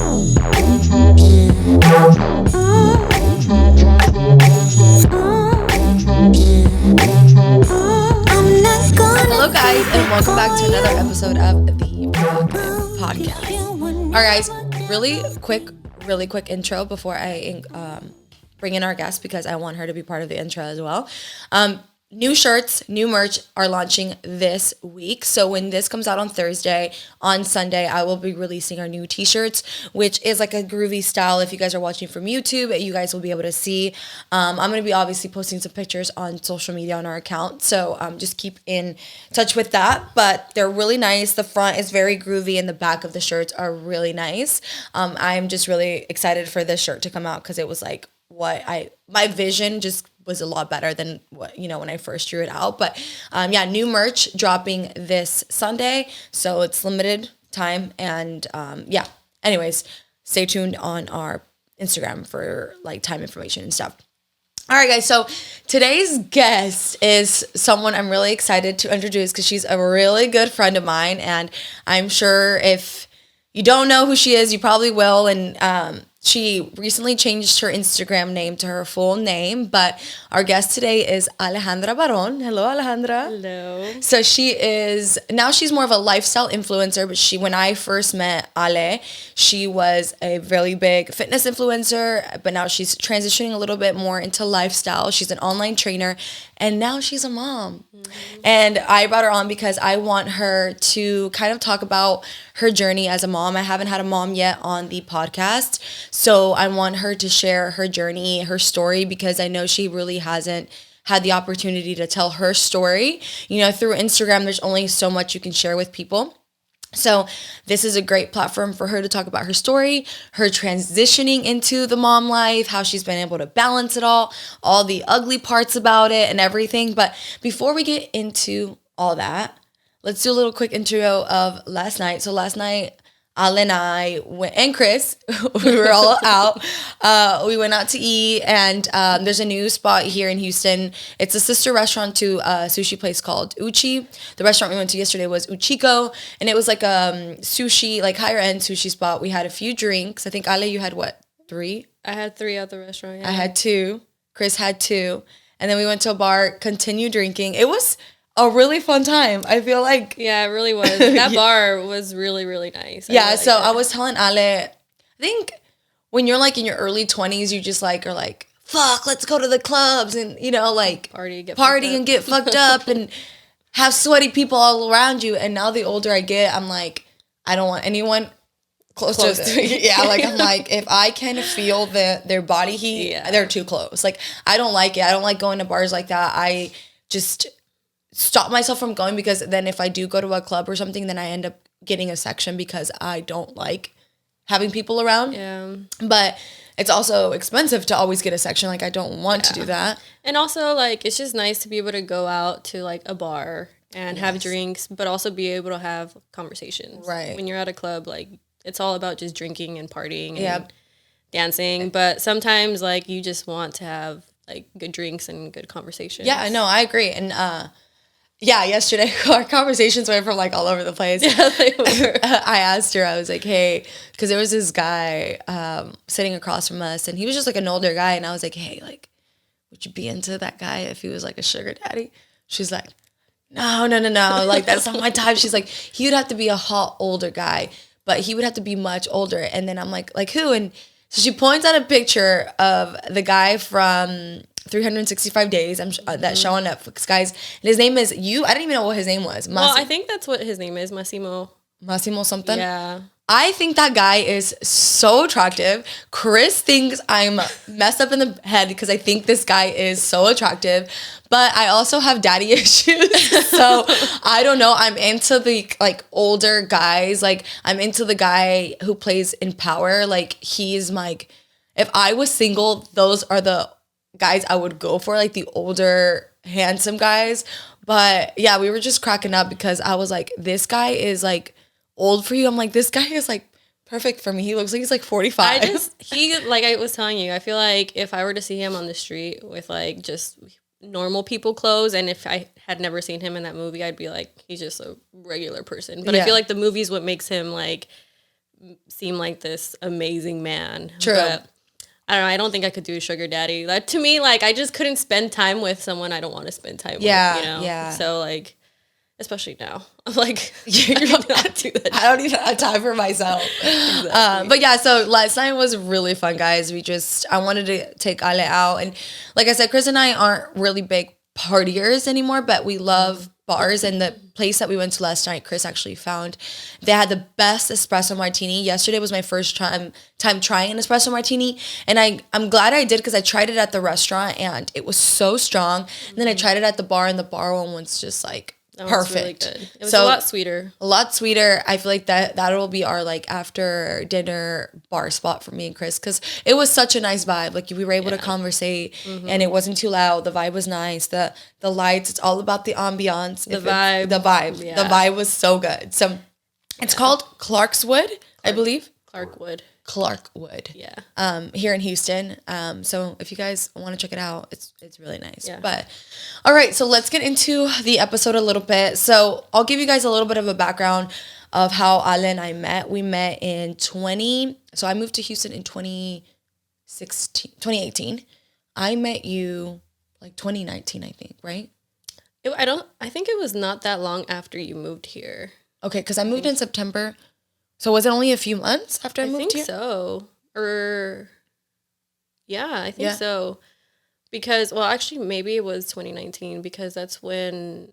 Hello, guys, and welcome back to another episode of the podcast. All right, guys, really quick intro before I bring in our guest because I want her to be part of the intro as well. New shirts, new merch are launching this week. So when this comes out on Thursday, on Sunday, I will be releasing our new t-shirts, which is like a groovy style. If you guys are watching from YouTube, you guys will be able to see. I'm going to be obviously posting some pictures on social media on our account. So just keep in touch with that. But they're really nice. The front is very groovy and the back of the shirts are really nice. I'm just really excited for this shirt to come out because it was like my vision just was a lot better than what, when I first drew it out. But new merch dropping this Sunday. So it's limited time. And anyways, stay tuned on our Instagram for like time information and stuff. All right, guys. So today's guest is someone I'm really excited to introduce because she's a really good friend of mine. And I'm sure if you don't know who she is, you probably will. And she recently changed her Instagram name to her full name, but our guest today is Alejandra Barron. Hello, Alejandra. Hello. So she's more of a lifestyle influencer, but when I first met Ale, she was a really big fitness influencer, but now she's transitioning a little bit more into lifestyle. She's an online trainer, and now she's a mom. Mm-hmm. And I brought her on because I want her to kind of talk about her journey as a mom. I haven't had a mom yet on the podcast. So I want her to share her journey, her story, because I know she really hasn't had the opportunity to tell her story. Through Instagram, there's only so much you can share with people. So this is a great platform for her to talk about her story, her transitioning into the mom life, how she's been able to balance it all the ugly parts about it and everything. But before we get into all that, let's do a little quick intro of last night. So last night, Ale and I went, and Chris, we were all out. We went out to eat, and there's a new spot here in Houston. It's a sister restaurant to a sushi place called Uchi. The restaurant we went to yesterday was Uchiko, and it was like a sushi, like higher end sushi spot. We had a few drinks. I think, Ale, you had what, 3? I had 3 at the restaurant. Yeah. I had 2. Chris had 2. And then we went to a bar, continued drinking. It was a really fun time. I feel like... Yeah, it really was. That bar was really, really nice. I was telling Ale, I think when you're like in your early 20s, you just like are like, fuck, let's go to the clubs and, party and get fucked up and have sweaty people all around you. And now the older I get, I'm like, I don't want anyone close to me. Yeah, like I'm like, if I can feel their body heat, they're too close. Like, I don't like it. I don't like going to bars like that. I just stop myself from going because then if I do go to a club or something, then I end up getting a section because I don't like having people around. Yeah. But it's also expensive to always get a section. Like, I don't want to do that. And also, like, it's just nice to be able to go out to, like, a bar and have drinks, but also be able to have conversations. Right. When you're at a club, like, it's all about just drinking and partying and dancing. But sometimes, like, you just want to have, like, good drinks and good conversations. Yeah, no, I agree. And, yesterday our conversations went from like all over the place. Yeah, they were. I asked her, I was like, hey, because there was this guy sitting across from us and he was just like an older guy. And I was like, hey, like, would you be into that guy if he was like a sugar daddy? She's like, no. Like, that's not my type. She's like, he would have to be a hot older guy, but he would have to be much older. And then I'm like who? And so she points out a picture of the guy from 365 Days, that show on Netflix, guys. And his name is I didn't even know what his name was. Well, I think that's what his name is, Massimo something. Yeah. I think that guy is so attractive. Chris thinks I'm messed up in the head because I think this guy is so attractive. But I also have daddy issues. So I don't know. I'm into the like older guys. Like, I'm into the guy who plays in Power. Like, he's like, if I was single, those are the guys I would go for, like the older, handsome guys. But yeah, we were just cracking up because I was like, this guy is like old for you. I'm like, this guy is like perfect for me. He looks like he's like 45. Like I was telling you, I feel like if I were to see him on the street with like just normal people clothes, and if I had never seen him in that movie, I'd be like, he's just a regular person. But I feel like the movie's what makes him like seem like this amazing man. True. But I don't know. I don't think I could do a sugar daddy. That to me, like, I just couldn't spend time with someone I don't want to spend time with. You know? Yeah. So like, especially now, I'm like, I don't do that. I don't even have time for myself. Exactly. But yeah, so last night was really fun, guys. I wanted to take Ale out, and like I said, Chris and I aren't really big partiers anymore, but we love bars. And the place that we went to last night, Chris actually found, they had the best espresso martini. Yesterday was my first time trying an espresso martini, and I'm glad I did, because I tried it at the restaurant and it was so strong. And then I tried it at the bar, and the bar one was just like perfect. Really good. It was a lot sweeter. A lot sweeter. I feel like that'll be our like after dinner bar spot for me and Chris, because it was such a nice vibe. Like we were able to conversate, and it wasn't too loud. The vibe was nice. The lights. It's all about the ambiance. The vibe. Yeah. The vibe was so good. So it's called Clarkswood, I believe. Clarkwood. Yeah. Here in Houston. So if you guys want to check it out, it's really nice. Yeah. But all right, so let's get into the episode a little bit. So I'll give you guys a little bit of a background of how Ale and I met. We met so I moved to Houston in 2018. I met you like 2019, I think, right? I think it was not that long after you moved here. Okay, because I moved in September. So was it only a few months after I moved here? I think so. I think so. Because, well, actually, maybe it was 2019, because that's when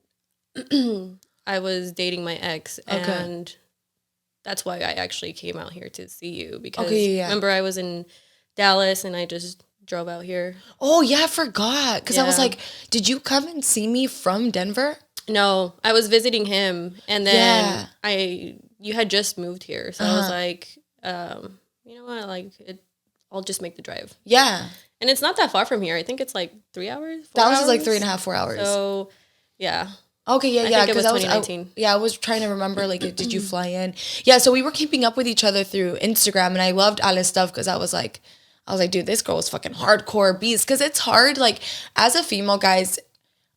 I was dating my ex. And that's why I actually came out here to see you. Because remember, I was in Dallas and I just drove out here. Oh, yeah, I forgot. Because I was like, did you come and see me from Denver? No, I was visiting him. And then you had just moved here, so I was like, you know what, like, I'll just make the drive. Yeah. And it's not that far from here. I think it's like 3 hours, 4 That hours. was like 3.5, 4 hours. So, yeah. Okay, yeah. I think it was 2019. I was trying to remember, like, did you fly in? Yeah, so we were keeping up with each other through Instagram, and I loved Ale's stuff, because I was like, dude, this girl is fucking hardcore beast, because it's hard, like, as a female, guys,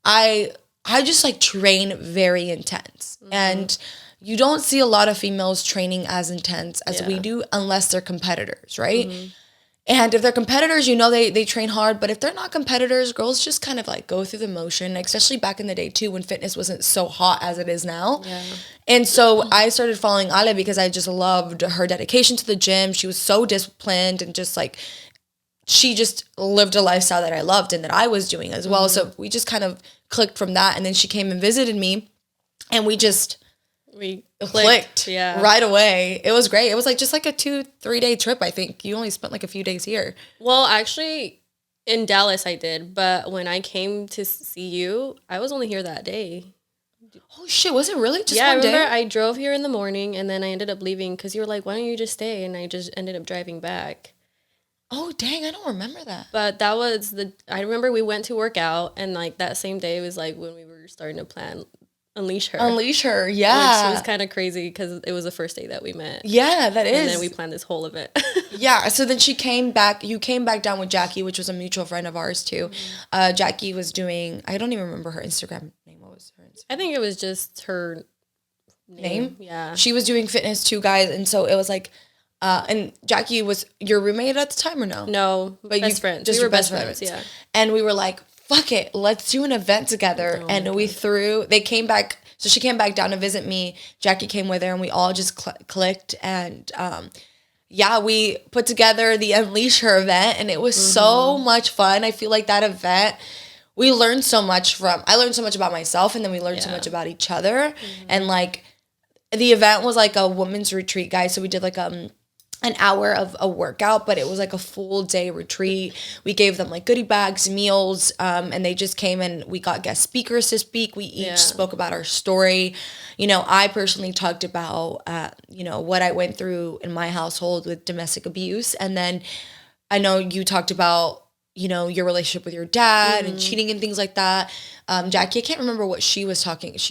I just, like, train very intense, and you don't see a lot of females training as intense as we do, unless they're competitors, right? Mm-hmm. And if they're competitors, you know, they train hard. But if they're not competitors, girls just kind of like go through the motion, especially back in the day too, when fitness wasn't so hot as it is now. Yeah. And so I started following Ale because I just loved her dedication to the gym. She was so disciplined, and just like, she just lived a lifestyle that I loved and that I was doing as well. So we just kind of clicked from that. And then she came and visited me, and we clicked right away. It was great. It was like just like a 2-3 day trip. I think you only spent like a few days here. Well, actually in Dallas I did, but when I came to see you, I was only here that day. Oh shit, was it really just one day? Yeah, I remember I drove here in the morning, and then I ended up leaving because you were like, why don't you just stay? And I just ended up driving back. Oh dang, I don't remember that. But that was I remember we went to work out, and like that same day was like when we were starting to plan Unleash Her, yeah. Which was kind of crazy because it was the first day that we met. Yeah, that is. And then we planned this whole event. Yeah, so then you came back down with Jackie, which was a mutual friend of ours too. Jackie was doing, I don't even remember her Instagram name. What was her Instagram? I think it was just her name. Yeah. She was doing fitness too, guys, and so it was like, and Jackie was your roommate at the time or no? No, but best friends. Just we were best friends. Yeah. And we were like, fuck it, let's do an event together. And they came back, so she came back down to visit me. Jackie came with her, and we all just clicked. And we put together the Unleash Her event, and it was so much fun. I feel like that event, I learned so much about myself, and then we learned so much about each other. And like, the event was like a women's retreat, guys. So we did like an hour of a workout, but it was like a full day retreat. We gave them like goodie bags, meals, and they just came, and we got guest speakers to speak. We each spoke about our story. You know, I personally talked about, what I went through in my household with domestic abuse. And then I know you talked about, your relationship with your dad and cheating and things like that. Jackie, I can't remember what she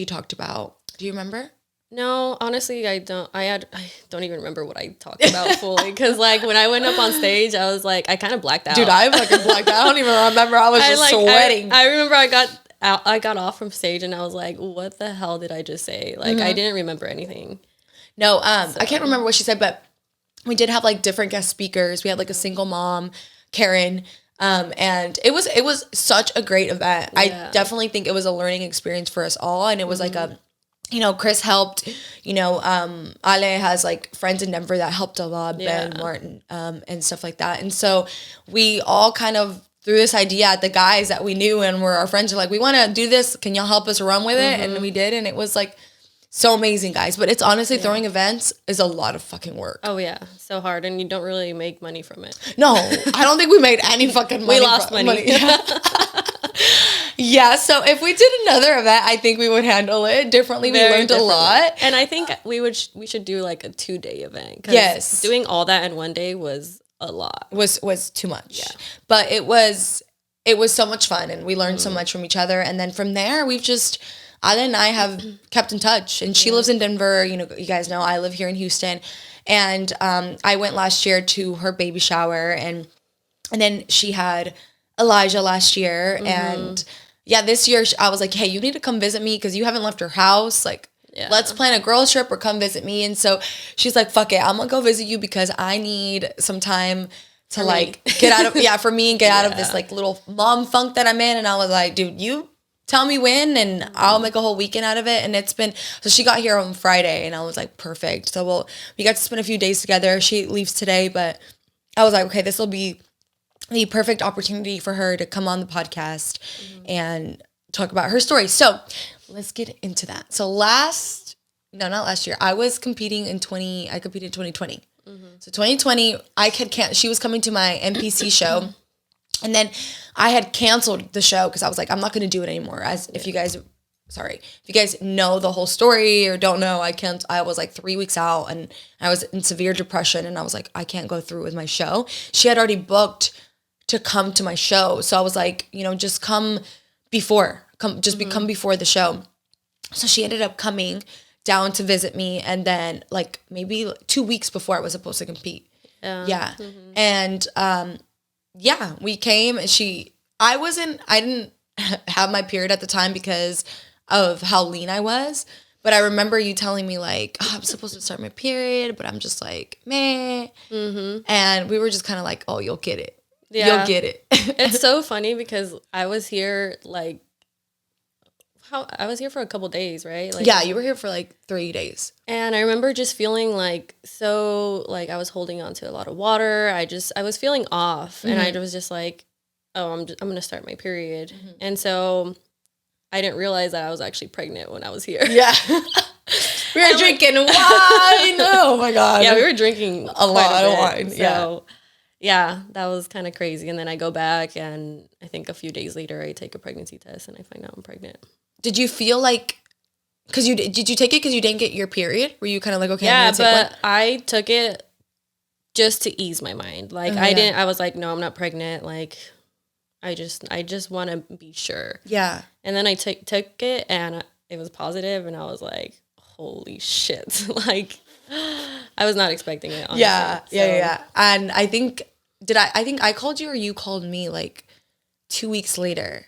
talked about. Do you remember? No, honestly, I don't. I don't even remember what I talked about fully, because like when I went up on stage, I was like, I kind of blacked out. Dude, I fucking blacked out. I don't even remember. I was just sweating. I remember I got off from stage, and I was like, what the hell did I just say? Like, I didn't remember anything. No, I can't remember what she said, but we did have like different guest speakers. We had like a single mom, Karen. And it was such a great event. I definitely think it was a learning experience for us all. And it was like a, you know, Chris helped, you know, Ale has like friends in Denver that helped a lot, Ben, Martin, and stuff like that. And so we all kind of threw this idea at the guys that we knew and were our friends, are like, we want to do this. Can y'all help us run with it? And we did. And it was like so amazing, guys. But it's honestly, throwing events is a lot of fucking work. Oh, yeah. So hard. And you don't really make money from it. No, I don't think we made any fucking money. We lost money. Yeah, so if we did another event, I think we would handle it differently. We learned a lot. And I think we should do like a 2-day event. Yes. Doing all that in one day was a lot. Was too much. Yeah. But it was so much fun, and we learned so much from each other. And then from there, we've just, Ale and I have kept in touch. And she lives in Denver. You know, you guys know I live here in Houston. And I went last year to her baby shower, and then she had Elijah last year. And yeah, this year I was like, hey, you need to come visit me because you haven't left your house. Like, let's plan a girls trip or come visit me. And so she's like, fuck it, I'm gonna go visit you because I need some time to like get out of for me and get out of this like little mom funk that I'm in. And I was like, dude, you tell me when and I'll make a whole weekend out of it. And it's been, so she got here on Friday and I was like, perfect. So we got to spend a few days together. She leaves today, but I was like, okay, this will be the perfect opportunity for her to come on the podcast and talk about her story. So let's get into that. So not last year. I was competing I competed in 2020. So 2020, she was coming to my NPC show. And then I had canceled the show because I was like, I'm not going to do it anymore. If you guys know the whole story or don't know, I was like 3 weeks out and I was in severe depression and I was like, I can't go through with my show. She had already booked to come to my show. So I was like, you know, just come before the show. So she ended up coming down to visit me. And then like maybe 2 weeks before I was supposed to compete. Yeah. And, we came and I didn't have my period at the time because of how lean I was. But I remember you telling me like, oh, I'm supposed to start my period, but I'm just like, meh. And we were just kind of like, oh, you'll get it. Yeah. You'll get it. It's so funny because I was here I was here for a couple days, right? Like, yeah, you were here for like 3 days. And I remember just feeling like I was holding on to a lot of water. I was feeling off and I was just like, oh, I'm going to start my period. And so I didn't realize that I was actually pregnant when I was here. Yeah. We were drinking wine. Oh my God. Yeah, we were drinking a lot of wine. So yeah, that was kind of crazy. And then I go back and I think a few days later I take a pregnancy test and I find out I'm pregnant. Did you feel like, did you take it because you didn't get your period? Were you kind of like, okay, yeah, I'm gonna take one? I took it just to ease my mind. Like I was like, no, I'm not pregnant. Like I just want to be sure. Yeah. And then I took it and it was positive and I was like, holy shit. Like I was not expecting it. Honestly. Yeah. And I think I called you or you called me like 2 weeks later.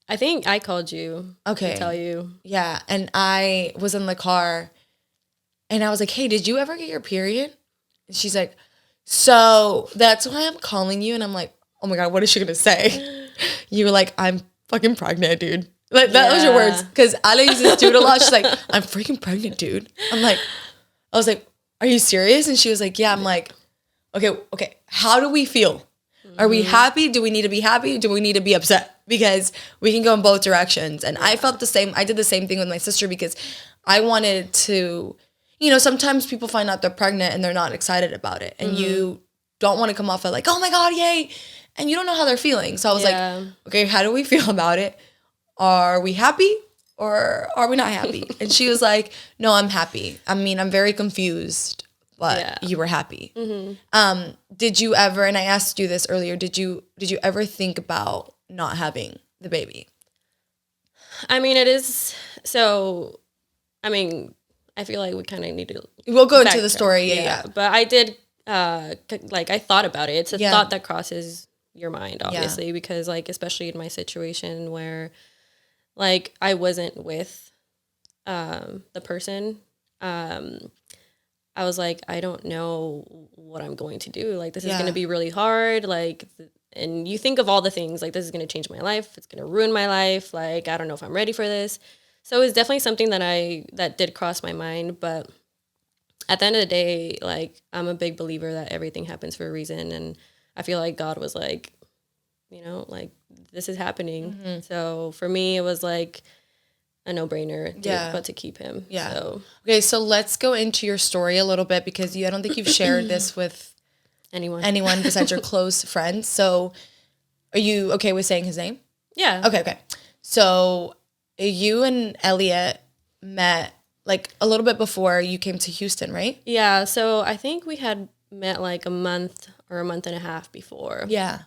I think I called you to tell you. Yeah, and I was in the car, and I was like, hey, did you ever get your period? And she's like, so that's why I'm calling you. And I'm like, oh my God, what is she going to say? You were like, I'm fucking pregnant, dude. Like, that was your words. Because Ale uses dude a lot. She's like, I'm freaking pregnant, dude. I was like, are you serious? And she was like, yeah. I'm like, okay. How do we feel? Are we happy? Do we need to be happy? Do we need to be upset? Because we can go in both directions. And I felt the same. I did the same thing with my sister because I wanted to, you know, sometimes people find out they're pregnant and they're not excited about it. And you don't want to come off of like, oh my God, yay. And you don't know how they're feeling. So I was like, okay, how do we feel about it? Are we happy or are we not happy? And she was like, no, I'm happy. I mean, I'm very confused. But you were happy. Did you ever, and I asked you this earlier, did you ever think about not having the baby? I mean, it is, so, I mean, I feel like we kind of need to. We'll go into the story, yeah. But I did, I thought about it. It's a thought that crosses your mind, obviously, because, like, especially in my situation where, like, I wasn't with the person, I was like, I don't know what I'm going to do. Like, this is going to be really hard. Like, and you think of all the things, like, this is going to change my life. It's going to ruin my life. Like, I don't know if I'm ready for this. So it's definitely something that did cross my mind. But at the end of the day, like, I'm a big believer that everything happens for a reason. And I feel like God was like, you know, like, this is happening. Mm-hmm. So for me, it was like a no-brainer but to keep him. Yeah. So. Okay, so let's go into your story a little bit, because I don't think you've shared this with anyone besides your close friends. So are you okay with saying his name? Yeah. Okay. So you and Elliot met like a little bit before you came to Houston, right? Yeah. So I think we had met like a month or a month and a half before. Yeah.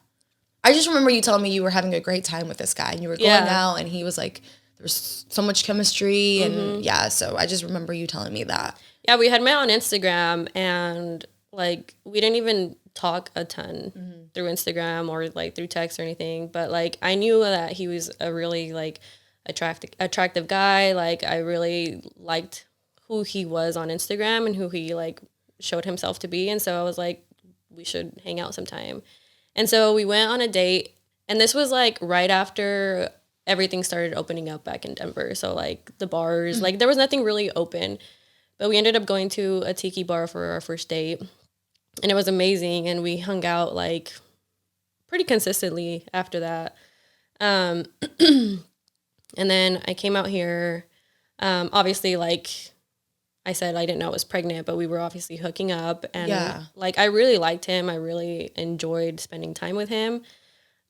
I just remember you telling me you were having a great time with this guy and you were going out, and he was like, there was so much chemistry. And so I just remember you telling me that. Yeah, we had met on Instagram, and like we didn't even talk a ton through Instagram or like through text or anything. But like I knew that he was a really like attractive guy. Like I really liked who he was on Instagram and who he like showed himself to be. And so I was like, we should hang out sometime. And so we went on a date, and this was like right after everything started opening up back in Denver. So like the bars, like there was nothing really open, but we ended up going to a tiki bar for our first date, and it was amazing. And we hung out like pretty consistently after that. And then I came out here, obviously like I said, I didn't know I was pregnant, but we were obviously hooking up, and like I really liked him. I really enjoyed spending time with him.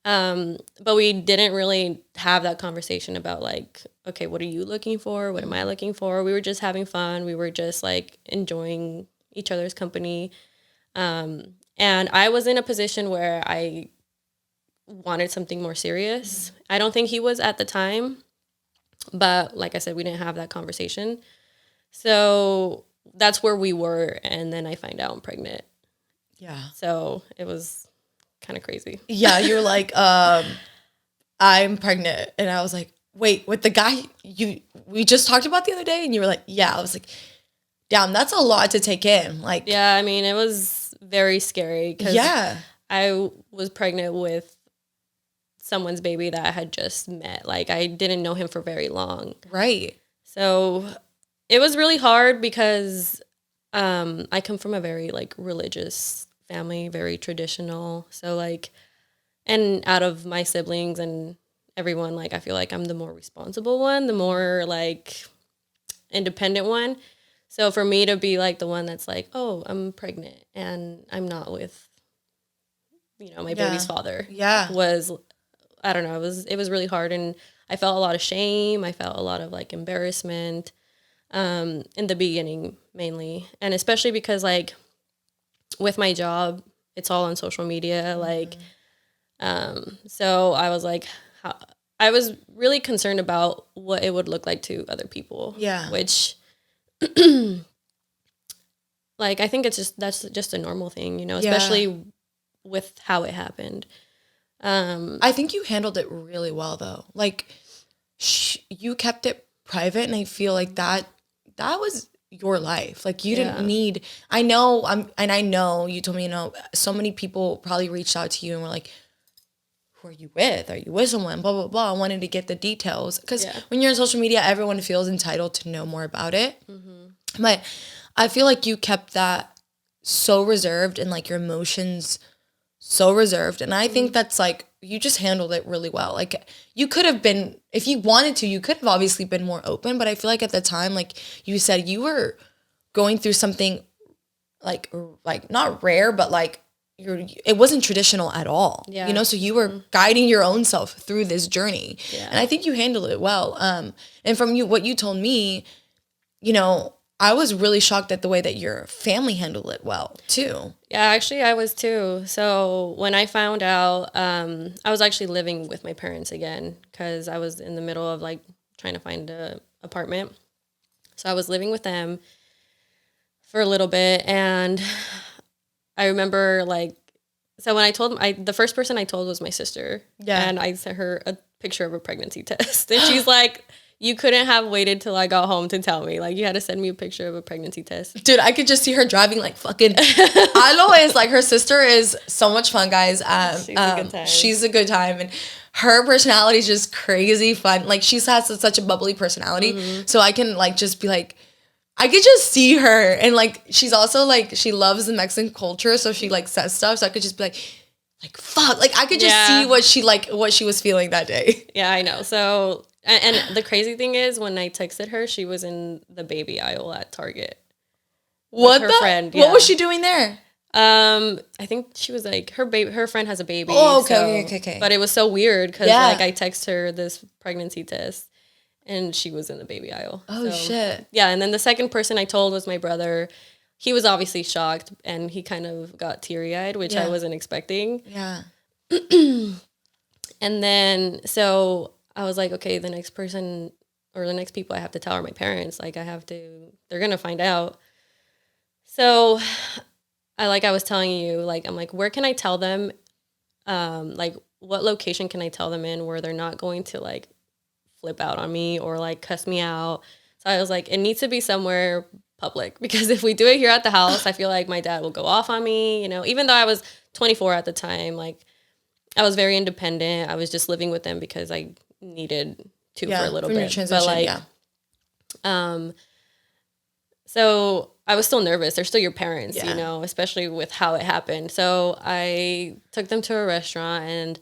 But we didn't really have that conversation about like, okay, what are you looking for? What am I looking for? We were just having fun. We were just like enjoying each other's company. And I was in a position where I wanted something more serious. I don't think he was at the time, but like I said, we didn't have that conversation. So that's where we were. And then I find out I'm pregnant. Yeah. So it was kind of crazy. Yeah. You were like, I'm pregnant. And I was like, wait, with the guy we just talked about the other day? And you were like, yeah. I was like, damn, that's a lot to take in. Like, yeah, I mean, it was very scary because I was pregnant with someone's baby that I had just met. Like, I didn't know him for very long. Right. So it was really hard because I come from a very, like, religious family, very traditional. So, like, and out of my siblings and everyone, like, I feel like I'm the more responsible one, the more, like, independent one. So for me to be, like, the one that's like, oh, I'm pregnant and I'm not with, you know, my baby's father was, I don't know, it was really hard. And I felt a lot of shame. I felt a lot of, like, embarrassment in the beginning mainly. And especially because, like, with my job, it's all on social media. Like, so I was like, I was really concerned about what it would look like to other people. Yeah. Which, like, I think that's just a normal thing, you know, especially with how it happened. I think you handled it really well, though. Like, you kept it private, and I feel like that was your life. Like, you didn't need. I know you told me, you know, so many people probably reached out to you and were like, "Who are you with? Are you with someone?" Blah blah blah. I wanted to get the details because when you're on social media, everyone feels entitled to know more about it. Mm-hmm. But I feel like you kept that so reserved and, like, your emotions so reserved. And I think that's, like, you just handled it really well. Like, you could have been, if you wanted to, you could have obviously been more open. But I feel like at the time, like you said, you were going through something like not rare, but like it wasn't traditional at all. Yeah. You know, so you were guiding your own self through this journey. Yeah. And I think you handled it well. And from what you told me, you know, I was really shocked at the way that your family handled it well, too. Yeah, actually, I was, too. So when I found out, I was actually living with my parents again because I was in the middle of, like, trying to find an apartment. So I was living with them for a little bit. And I remember, like, so when I told them, the first person I told was my sister. Yeah. And I sent her a picture of a pregnancy test. And she's like, you couldn't have waited till I got home to tell me. Like, you had to send me a picture of a pregnancy test. Dude, I could just see her driving like fucking. I always like her sister is so much fun, guys. She's a good time. She's a good time, and her personality is just crazy fun. Like she has such a bubbly personality, so I can like just be like, I could just see her, and like she's also like she loves the Mexican culture, so she like says stuff. So I could just be like fuck, like I could just see what she was feeling that day. Yeah, I know. So. And the crazy thing is, when I texted her, she was in the baby aisle at Target. What her the? friend? What was she doing there? I think she was like her friend has a baby. Oh, okay. But it was so weird because like I texted her this pregnancy test, and she was in the baby aisle. Oh shit. Yeah, and then the second person I told was my brother. He was obviously shocked, and he kind of got teary-eyed, which I wasn't expecting. Yeah. And then so I was like, okay, the next person or the next people I have to tell are my parents. Like they're going to find out. So I was telling you, like, I'm like, where can I tell them? Like what location can I tell them in where they're not going to like flip out on me or like cuss me out? So I was like, it needs to be somewhere public because if we do it here at the house, I feel like my dad will go off on me, you know, even though I was 24 at the time, like I was very independent. I was just living with them because I needed to for a little bit, but like, so I was still nervous. They're still your parents, you know, especially with how it happened. So I took them to a restaurant, and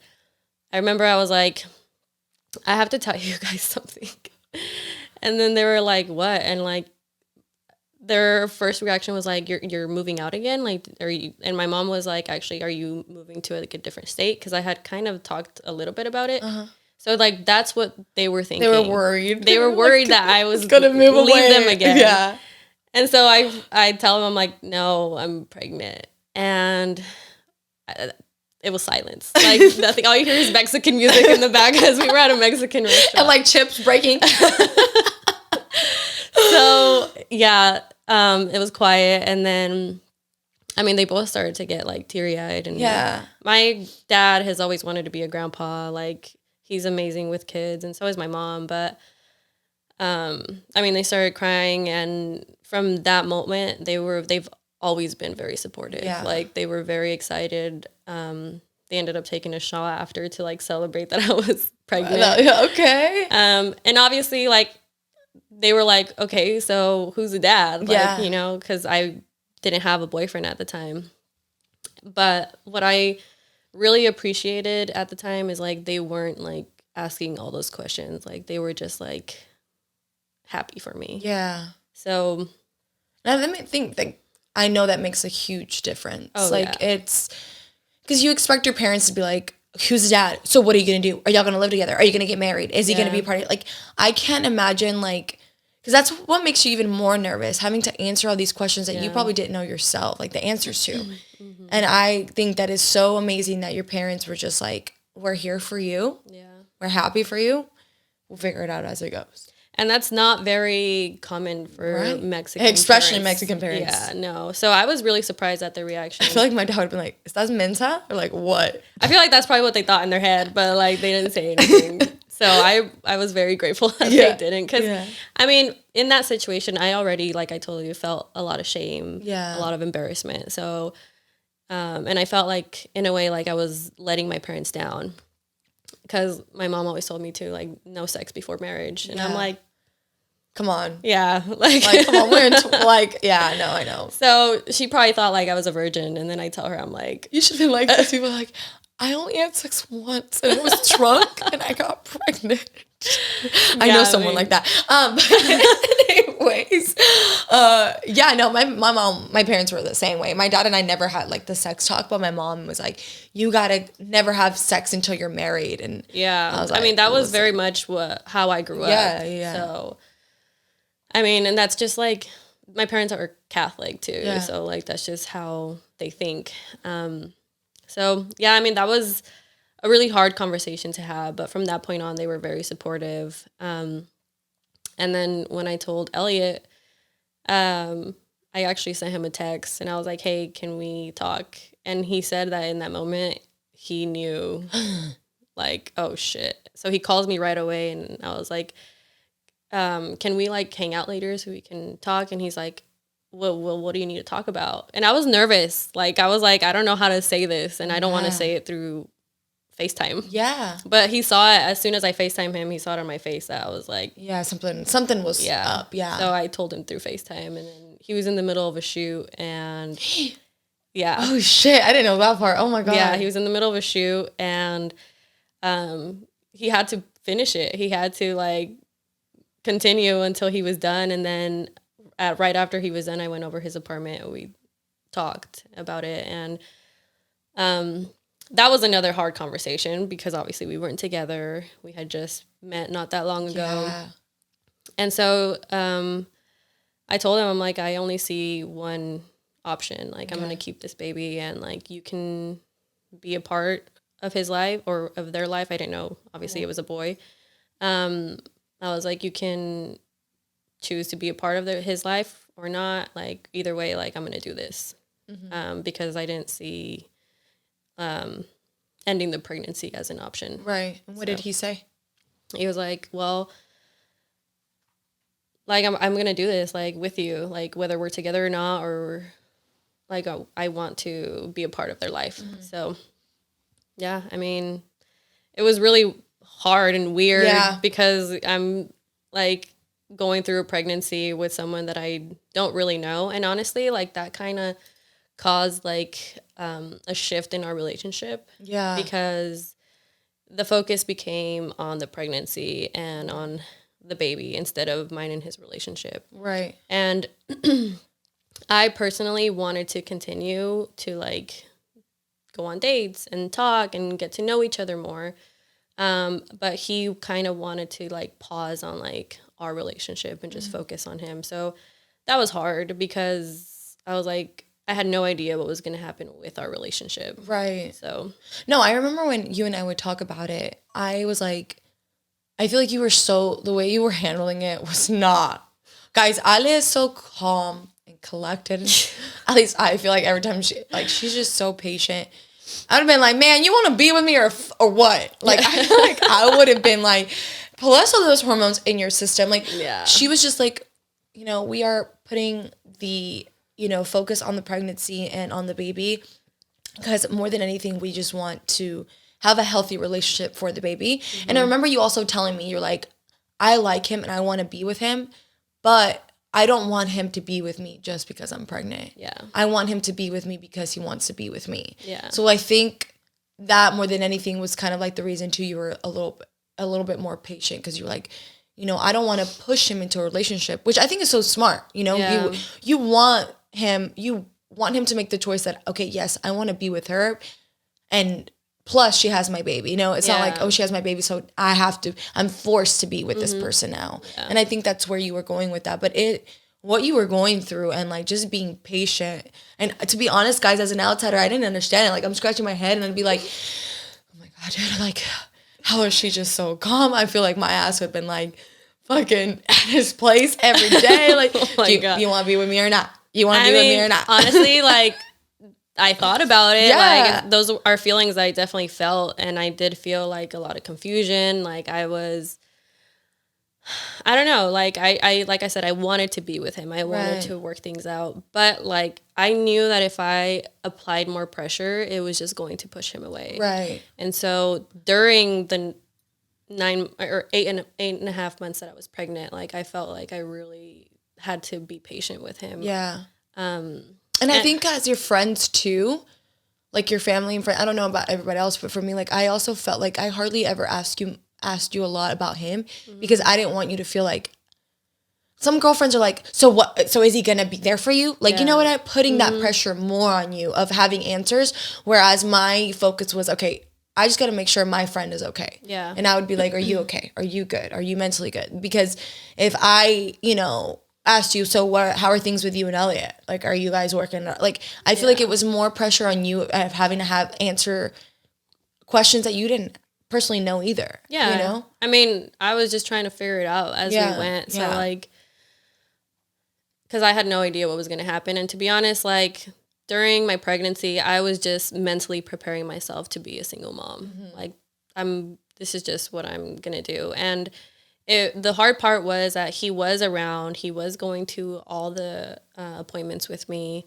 I remember I was like, I have to tell you guys something. And then they were like, what? And like, their first reaction was like, you're moving out again? Like, are you? And my mom was like, actually, are you moving to like a different state? Because I had kind of talked a little bit about it. So, like, that's what they were thinking. They were worried. They were worried that I was going to move away. Leave them again. Yeah. And so I tell them, I'm like, no, I'm pregnant. And it was silence. Like, nothing. All you hear is Mexican music in the back as we were at a Mexican restaurant. And, like, chips breaking. So, yeah, it was quiet. And then, I mean, they both started to get, like, teary-eyed. And my dad has always wanted to be a grandpa. Like, he's amazing with kids, and so is my mom. But, I mean, they started crying, and from that moment, they've always been very supportive. Yeah. Like, they were very excited. They ended up taking a shot after to, like, celebrate that I was pregnant. Okay. And obviously, like, they were like, okay, so who's the dad? Like, you know, because I didn't have a boyfriend at the time. But what I really appreciated at the time is like they weren't like asking all those questions. Like they were just like happy for me. Yeah. So now let me think. Like I know that makes a huge difference. It's because you expect your parents to be like, who's the dad? So what are you gonna do? Are y'all gonna live together? Are you gonna get married? Is he gonna be a part of it? Like I can't imagine like because that's what makes you even more nervous, having to answer all these questions that you probably didn't know yourself, like the answers to. Mm-hmm. And I think that is so amazing that your parents were just like, we're here for you. Yeah. We're happy for you. We'll figure it out as it goes. And that's not very common for Mexican especially parents. Mexican parents. Yeah, no. So I was really surprised at their reaction. I feel like my dad would have been like, is that mensa? Or like, what? I feel like that's probably what they thought in their head, but like they didn't say anything. So I was very grateful that they didn't. Because, I mean, in that situation, I already, like I told you, felt a lot of shame, a lot of embarrassment. So, and I felt like, in a way, like I was letting my parents down. Because my mom always told me to, like, no sex before marriage. And I'm like, come on. Yeah. Like come on. We're I know. So she probably thought, like, I was a virgin. And then I tell her, I'm like. You should be like this. People are like, I only had sex once and it was drunk and I got pregnant. I know someone like that. Anyways, my parents were the same way. My dad and I never had like the sex talk, but my mom was like, you gotta never have sex until you're married. And I mean, that was very much how I grew up. Yeah. So, I mean, and that's just like, my parents are Catholic too. Yeah. So like, that's just how they think. So, yeah, I mean, that was a really hard conversation to have. But from that point on, they were very supportive. And then when I told Elliot, I actually sent him a text. And I was like, hey, can we talk? And he said that in that moment, he knew, like, oh, shit. So he calls me right away. And I was like, can we like hang out later so we can talk? And he's like, well, what do you need to talk about? And I was nervous. Like, I was like, I don't know how to say this, and I don't want to say it through FaceTime. Yeah. But he saw it as soon as I FaceTime him. He saw it on my face that I was like, yeah, something was up. Yeah. So I told him through FaceTime, and then he was in the middle of a shoot, and yeah. Oh shit! I didn't know that part. Oh my god. Yeah, he was in the middle of a shoot, and he had to finish it. He had to like continue until he was done, and then right after he was done, I went over his apartment and we talked about it, and that was another hard conversation because obviously we weren't together. We had just met not that long ago. Yeah. And so I told him, I'm like, I only see one option. Like, I'm going to keep this baby, and like, you can be a part of his life or of their life. I didn't know. Obviously, it was a boy. I was like, you can choose to be a part of his life or not. Like, either way, like, I'm going to do this because I didn't see ending the pregnancy as an option. Right. And what did he say? He was like, well, like, I'm going to do this, like, with you, like, whether we're together or not, or like, I want to be a part of their life. So yeah, I mean, it was really hard and weird because I'm like going through a pregnancy with someone that I don't really know. And honestly, like, that kind of caused like a shift in our relationship. Yeah. Because the focus became on the pregnancy and on the baby instead of mine and his relationship. Right. And I personally wanted to continue to like go on dates and talk and get to know each other more. But he kind of wanted to like pause on like our relationship and just focus on him. So that was hard because I was like, I had no idea what was going to happen with our relationship. Right. So. No, I remember when you and I would talk about it, I was like, I feel like the way you were handling it was not. Guys, Ale is so calm and collected. At least I feel like every time she's just so patient. I'd have been like, man, you want to be with me or what? Like, I feel like I would have been like, plus all those hormones in your system. Like, she was just like, we are putting the, focus on the pregnancy and on the baby because more than anything, we just want to have a healthy relationship for the baby. Mm-hmm. And I remember you also telling me, you're like, I like him and I want to be with him, but I don't want him to be with me just because I'm pregnant. Yeah. I want him to be with me because he wants to be with me. Yeah. So I think that more than anything was kind of like the reason too you were a little bit more patient because you're like, I don't want to push him into a relationship, which I think is so smart. You want him to make the choice that, okay, yes, I want to be with her, and plus she has my baby. It's not like, oh, she has my baby, so I'm forced to be with this person now. Yeah. And I think that's where you were going with that. But what you were going through and like just being patient. And to be honest, guys, as an outsider, I didn't understand it. Like, I'm scratching my head and I'd be like, oh my God, dude, like, how is she just so calm? I feel like my ass would have been like fucking at his place every day. Like, do you want to be with me or not? You want to be with me or not? Honestly, like, I thought about it. Yeah. Like, those are feelings I definitely felt. And I did feel like a lot of confusion. Like, I don't know. Like, like I said, I wanted to be with him. I wanted to work things out. But like, I knew that if I applied more pressure, it was just going to push him away. Right. And so during the 8.5 months that I was pregnant, like, I felt like I really had to be patient with him. Yeah. And I think as your friends too, like your family and friends, I don't know about everybody else, but for me, like, I also felt like I hardly ever asked you a lot about him because I didn't want you to feel like some girlfriends are like, so what? So is he going to be there for you? Like, you know what? I'm putting that pressure more on you of having answers. Whereas my focus was, okay, I just got to make sure my friend is okay. Yeah. And I would be like, are you okay? Are you good? Are you mentally good? Because if I, asked you, so how are things with you and Elliot? Like, are you guys working? Like, I feel like it was more pressure on you of having to answer questions that you didn't personally know either. Yeah. I mean, I was just trying to figure it out as we went. So like, because I had no idea what was going to happen. And to be honest, like, during my pregnancy, I was just mentally preparing myself to be a single mom. Mm-hmm. Like, this is just what I'm going to do. And The hard part was that he was around. He was going to all the appointments with me.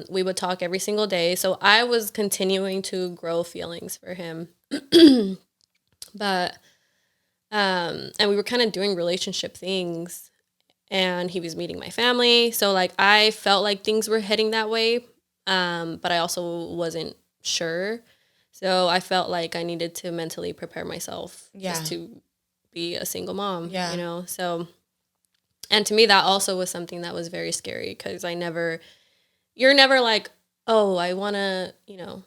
We would talk every single day. So I was continuing to grow feelings for him. But, and we were kind of doing relationship things, and he was meeting my family. So like, I felt like things were heading that way. But I also wasn't sure. So I felt like I needed to mentally prepare myself just to be a single mom, you know? So, and to me, that also was something that was very scary, because you're never like, oh, I want to, you know,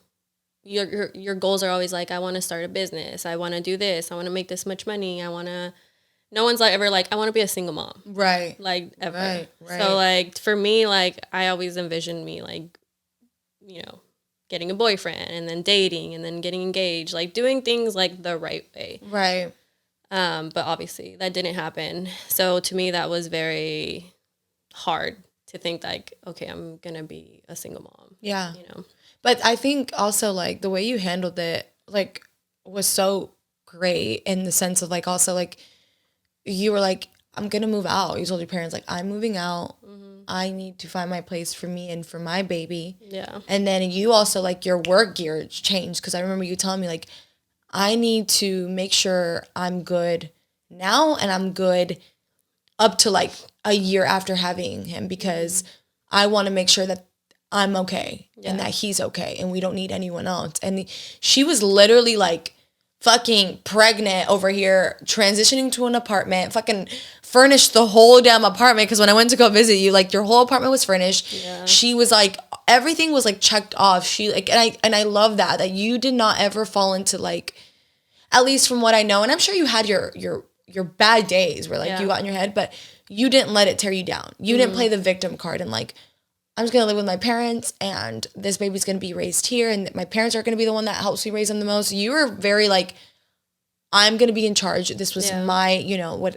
your goals are always like, I want to start a business. I want to do this. I want to make this much money. No one's like ever like, I want to be a single mom. Right. Like ever. Right. So like for me, like I always envisioned me like, you know, getting a boyfriend and then dating and then getting engaged, like doing things like the right way. Right. But obviously that didn't happen. So to me, that was very hard to think like, okay, I'm going to be a single mom. Yeah. You know? But I think also like the way you handled it, like, was so great in the sense of like, also like, you were like, I'm going to move out. You told your parents like, I'm moving out. I need to find my place for me and for my baby. Yeah. And then you also like your work gear changed, because I remember you telling me like, I need to make sure I'm good now and I'm good up to like a year after having him, because I want to make sure that I'm okay and that he's okay and we don't need anyone else. And she was literally like fucking pregnant over here, transitioning to an apartment, fucking furnished the whole damn apartment. Because when I went to go visit you, like your whole apartment was furnished. Yeah. She was like, everything was like checked off. She like, and I love that you did not ever fall into like, at least from what I know, and I'm sure you had your bad days where like you got in your head, but you didn't let it tear you down. You didn't play the victim card and like, I'm just going to live with my parents and this baby's going to be raised here and my parents are going to be the one that helps me raise them the most. You were very like, I'm going to be in charge. This was my, you know,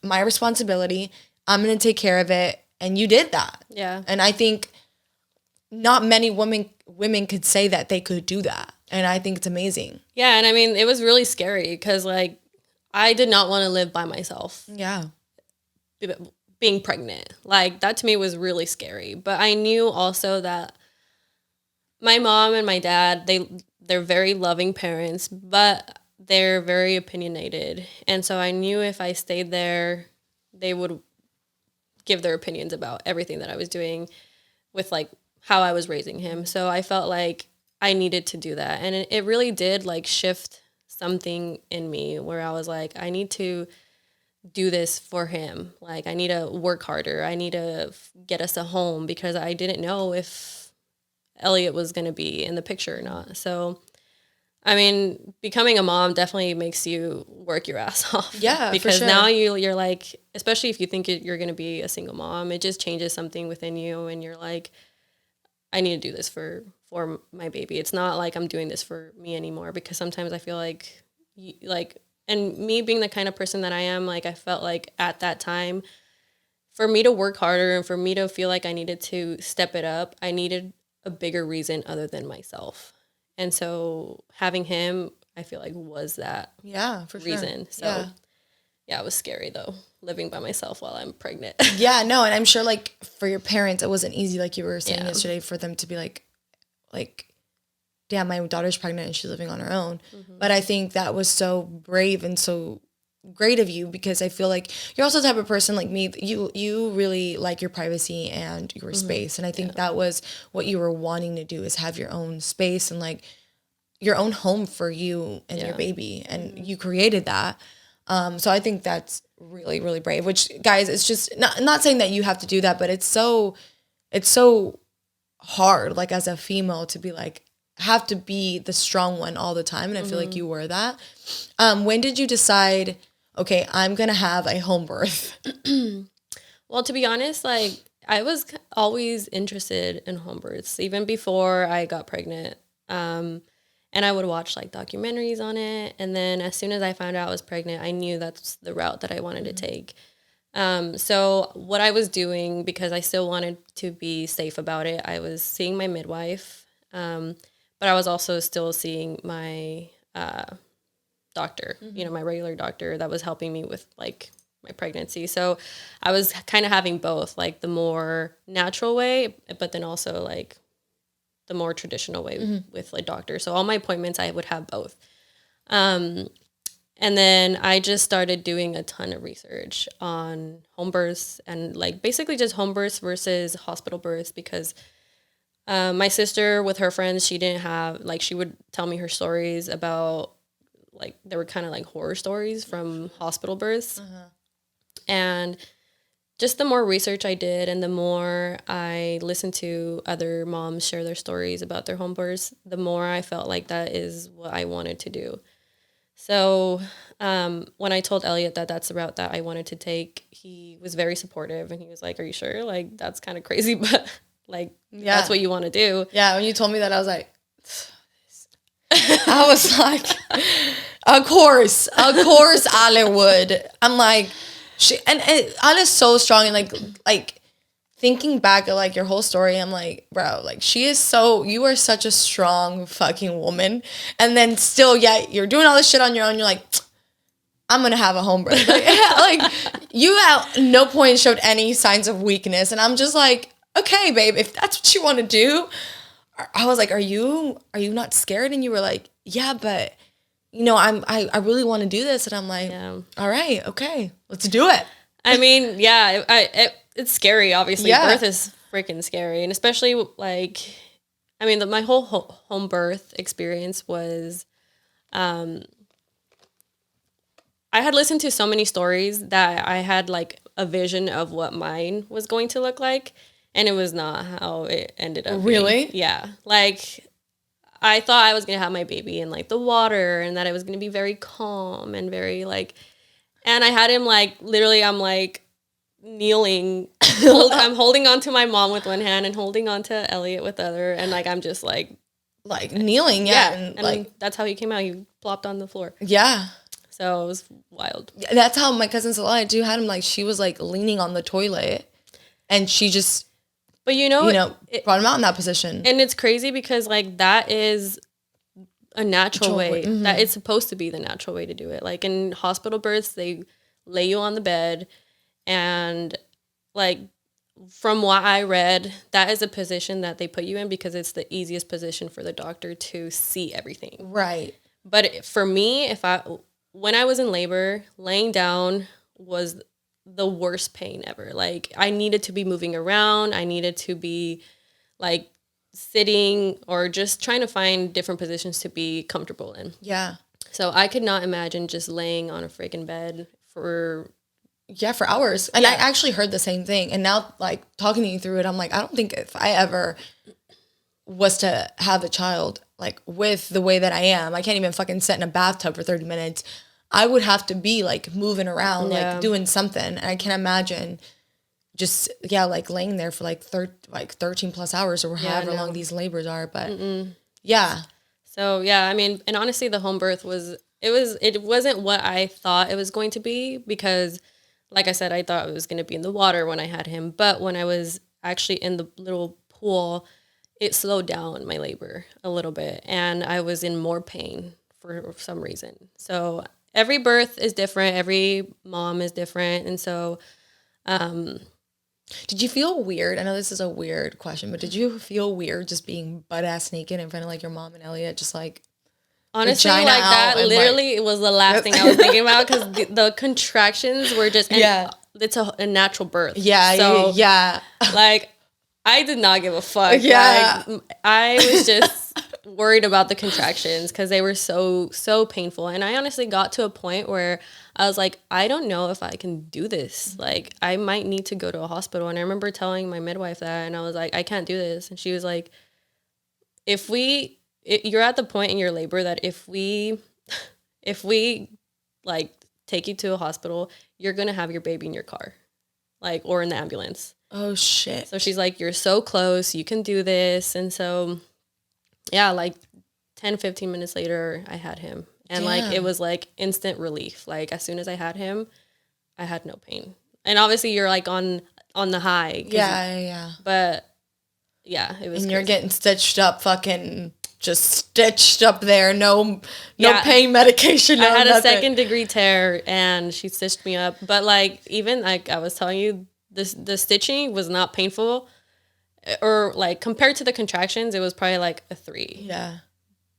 my responsibility. I'm going to take care of it. And you did that. Yeah. And I think not many women could say that they could do that. And I think it's amazing. Yeah. And I mean, it was really scary because like, I did not want to live by myself. Yeah. Being pregnant. Like that to me was really scary. But I knew also that my mom and my dad, they're very loving parents, but they're very opinionated. And so I knew if I stayed there, they would give their opinions about everything that I was doing with like how I was raising him. So I felt like I needed to do that. And it really did like shift something in me where I was like, I need to do this for him. Like I need to work harder. I need to get us a home because I didn't know if Elliot was going to be in the picture or not. So, I mean, becoming a mom definitely makes you work your ass off. Yeah, because for sure. Now you're like, especially if you think you're going to be a single mom, it just changes something within you, and you're like, I need to do this for my baby. It's not like I'm doing this for me anymore, because sometimes I feel like and me being the kind of person that I am, like I felt like at that time, for me to work harder and for me to feel like I needed to step it up, I needed a bigger reason other than myself. And so having him, I feel like was that reason. Sure. So yeah, it was scary though, living by myself while I'm pregnant. Yeah, no, and I'm sure like for your parents, it wasn't easy, like you were saying yesterday, for them to be like, damn, my daughter's pregnant and she's living on her own. Mm-hmm. But I think that was so brave and so great of you, because I feel like you're also the type of person like me, you really like your privacy and your space. And I think that was what you were wanting to do, is have your own space and like your own home for you and your baby. And you created that. So I think that's really, really brave, which guys, it's just not saying that you have to do that, but it's so hard, like as a female, to be like, have to be the strong one all the time. And I feel like you were that. When did you decide, okay, I'm going to have a home birth? Well, to be honest, like I was always interested in home births, even before I got pregnant. And I would watch like documentaries on it. And then as soon as I found out I was pregnant, I knew that's the route that I wanted to take. So what I was doing, because I still wanted to be safe about it, I was seeing my midwife. But I was also still seeing my doctor, my regular doctor that was helping me with like my pregnancy. So I was kind of having both, like the more natural way, but then also like the more traditional way with like doctor. So all my appointments, I would have both. And then I just started doing a ton of research on home births and like basically just home births versus hospital births, because my sister with her friends, she didn't have, like, she would tell me her stories about, like, they were kind of like horror stories from hospital births. And just the more research I did and the more I listened to other moms share their stories about their home births, the more I felt like that is what I wanted to do. So when I told Elliot that that's the route that I wanted to take, he was very supportive and he was like, are you sure? Like, that's kind of crazy, but like, that's what you want to do. Yeah, when you told me that, I was like, I was like, of course, Ale would. I'm like, and Ale's so strong, and like thinking back at like your whole story, I'm like, bro, like you are such a strong fucking woman. And then still, you're doing all this shit on your own. You're like, I'm going to have a home birth. Like you at no point showed any signs of weakness. And I'm just like, okay, babe, if that's what you want to do. I was like, are you not scared? And you were like, yeah, but I really want to do this. And I'm like, all right, okay, let's do it. I mean, yeah, it's scary, obviously. Yeah. Birth is freaking scary. And especially, like, I mean, my whole home birth experience was, I had listened to so many stories that I had, like, a vision of what mine was going to look like. And it was not how it ended up. Really? Being. Yeah. Like, I thought I was going to have my baby in, like, the water and that it was going to be very calm and very, like... And I had him, like, literally, I'm, like, kneeling. I'm holding on to my mom with one hand and holding on to Elliot with the other. And, like, I'm just, like... Like, kneeling, yeah. And like, that's how he came out. He plopped on the floor. Yeah. So it was wild. That's how my cousin Salaya, too, had him. Like, she was, like, leaning on the toilet. And she just... But, brought him out in that position. And it's crazy because, like, that is... a natural way. That it's supposed to be the natural way to do it. Like in hospital births, they lay you on the bed, and like from what I read, that is a position that they put you in because it's the easiest position for the doctor to see everything. Right. But for me, when I was in labor, laying down was the worst pain ever. Like I needed to be moving around. I needed to be like sitting or just trying to find different positions to be comfortable in. Yeah. So I could not imagine just laying on a freaking bed for hours. And I actually heard the same thing. And now, like, talking to you through it, I'm like, I don't think if I ever was to have a child, like, with the way that I am, I can't even fucking sit in a bathtub for 30 minutes. I would have to be, like, moving around, like, doing something. And I can't imagine... just, like, laying there for, like, 13 plus hours or however long these labors are. But, yeah. So, yeah, I mean, and honestly, the home birth it wasn't what I thought it was going to be because, like I said, I thought it was going to be in the water when I had him. But when I was actually in the little pool, it slowed down my labor a little bit. And I was in more pain for some reason. So, every birth is different. Every mom is different. And so... did you feel weird? I know this is a weird question, but did you feel weird just being butt-ass naked in front of, like, your mom and Elliot? Just, like, honestly, like, that literally it was the last thing I was thinking about because the contractions were just... It's a natural birth. Yeah, so, yeah. Like, I did not give a fuck. Yeah. Like, I was just worried about the contractions because they were so painful. And I honestly got to a point where I was like, I don't know if I can do this. Like, I might need to go to a hospital. And I remember telling my midwife that, and I was like, I can't do this. And she was like, you're at the point in your labor that if we like take you to a hospital, you're going to have your baby in your car, like, or in the ambulance. Oh, shit. So she's like, you're so close. You can do this. And so, yeah, like 10, 15 minutes later, I had him. And, like, it was, like, instant relief. Like, as soon as I had him, I had no pain. And obviously, you're, like, on the high. Yeah. But, yeah, it was And you're getting stitched up fucking just stitched up there. No pain medication. I had a nothing. 2nd-degree tear, and she stitched me up. But like, even like I was telling you, the stitching was not painful, or like compared to the contractions, it was probably like a 3. Yeah.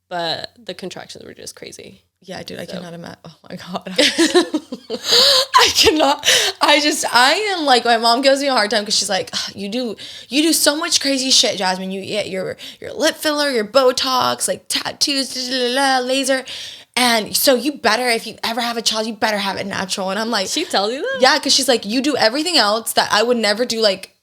But the contractions were just crazy. Yeah, dude, I cannot imagine. Oh my God. I cannot. I am like, my mom gives me a hard time because she's like, you do so much crazy shit, Jasmine. You get your lip filler, your Botox, like tattoos, laser. And so you better, if you ever have a child, you better have it natural. And I'm like. She tells you that? Yeah, because she's like, you do everything else that I would never do, like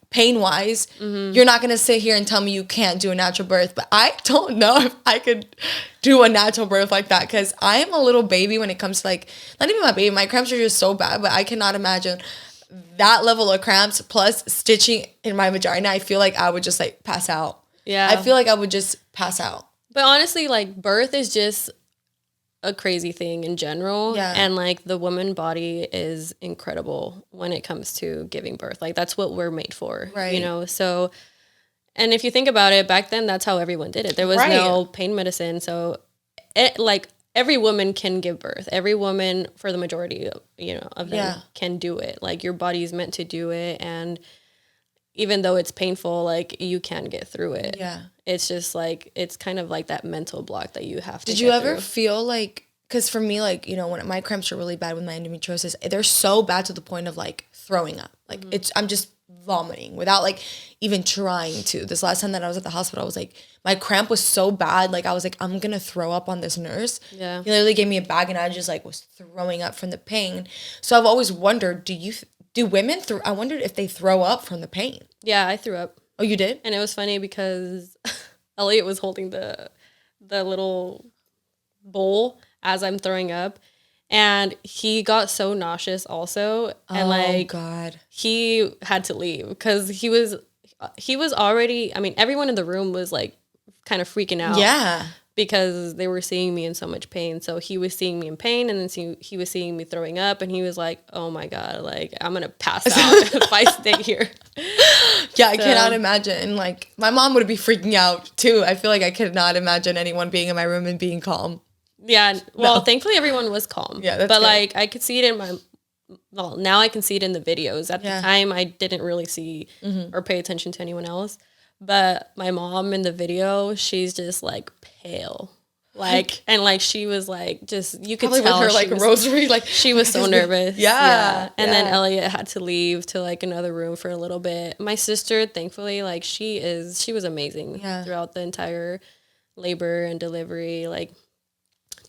pain-wise. Mm-hmm. You're not going to sit here and tell me you can't do a natural birth. But I don't know if I could do a natural birth like that, because I am a little baby when it comes to, like, not even my baby. My cramps are just so bad, but I cannot imagine that level of cramps plus stitching in my vagina. I feel like I would just, like, pass out. Yeah. I feel like I would just pass out. But honestly, like, birth is just a crazy thing in general. Yeah. And like, the woman body is incredible when it comes to giving birth. Like, that's what we're made for. Right. You know? So, and if you think about it, back then, that's how everyone did it. There was no pain medicine. So like, every woman can give birth. Every woman, for the majority of, of them, can do it. Like, your body is meant to do it. And even though it's painful, like, you can get through it. Yeah. It's just like, it's kind of like that mental block that you have to. Did you ever feel like, because for me, like, when my cramps are really bad with my endometriosis, they're so bad to the point of, like, throwing up. Like, I'm just vomiting without, like, even trying to. This last time that I was at the hospital, I was like, my cramp was so bad. Like, I was like, I'm going to throw up on this nurse. Yeah. He literally gave me a bag and I just, like, was throwing up from the pain. So I've always wondered, do women, I wondered if they throw up from the pain. Yeah, I threw up. Oh, you did? And it was funny because Elliot was holding the little bowl as I'm throwing up, and he got so nauseous also, and like, God, he had to leave because he was already. I mean, everyone in the room was like kind of freaking out. Yeah. Because they were seeing me in so much pain. So he was seeing me in pain, and then he was seeing me throwing up, and he was like, oh my God, like, I'm going to pass out if I stay here. Yeah, I cannot imagine. Like, my mom would be freaking out too. I feel like I could not imagine anyone being in my room and being calm. Yeah. Well, thankfully everyone was calm. Yeah, that's But good. like, I could see it now I can see it in the videos. At the time, I didn't really see or pay attention to anyone else. But my mom in the video, she's just like pale, like, and like, she was like, just, you could probably tell with her, like, rosary, like, she was so nervous. Yeah. And then Elliot had to leave to like another room for a little bit. My sister, thankfully, like, she was amazing throughout the entire labor and delivery. Like,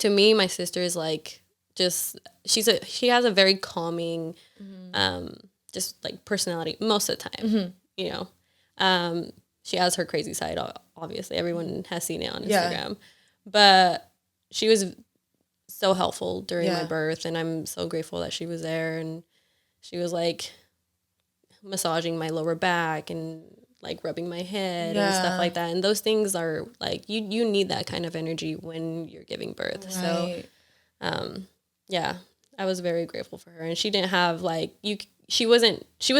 to me, my sister is like, just, she has a very calming, just like personality most of the time, she has her crazy side, obviously. Everyone has seen it on Instagram. Yeah. But she was so helpful during my birth, and I'm so grateful that she was there. And she was, like, massaging my lower back and, like, rubbing my head and stuff like that. And those things are, like, you need that kind of energy when you're giving birth. Right. So, I was very grateful for her. And she didn't have, like, she was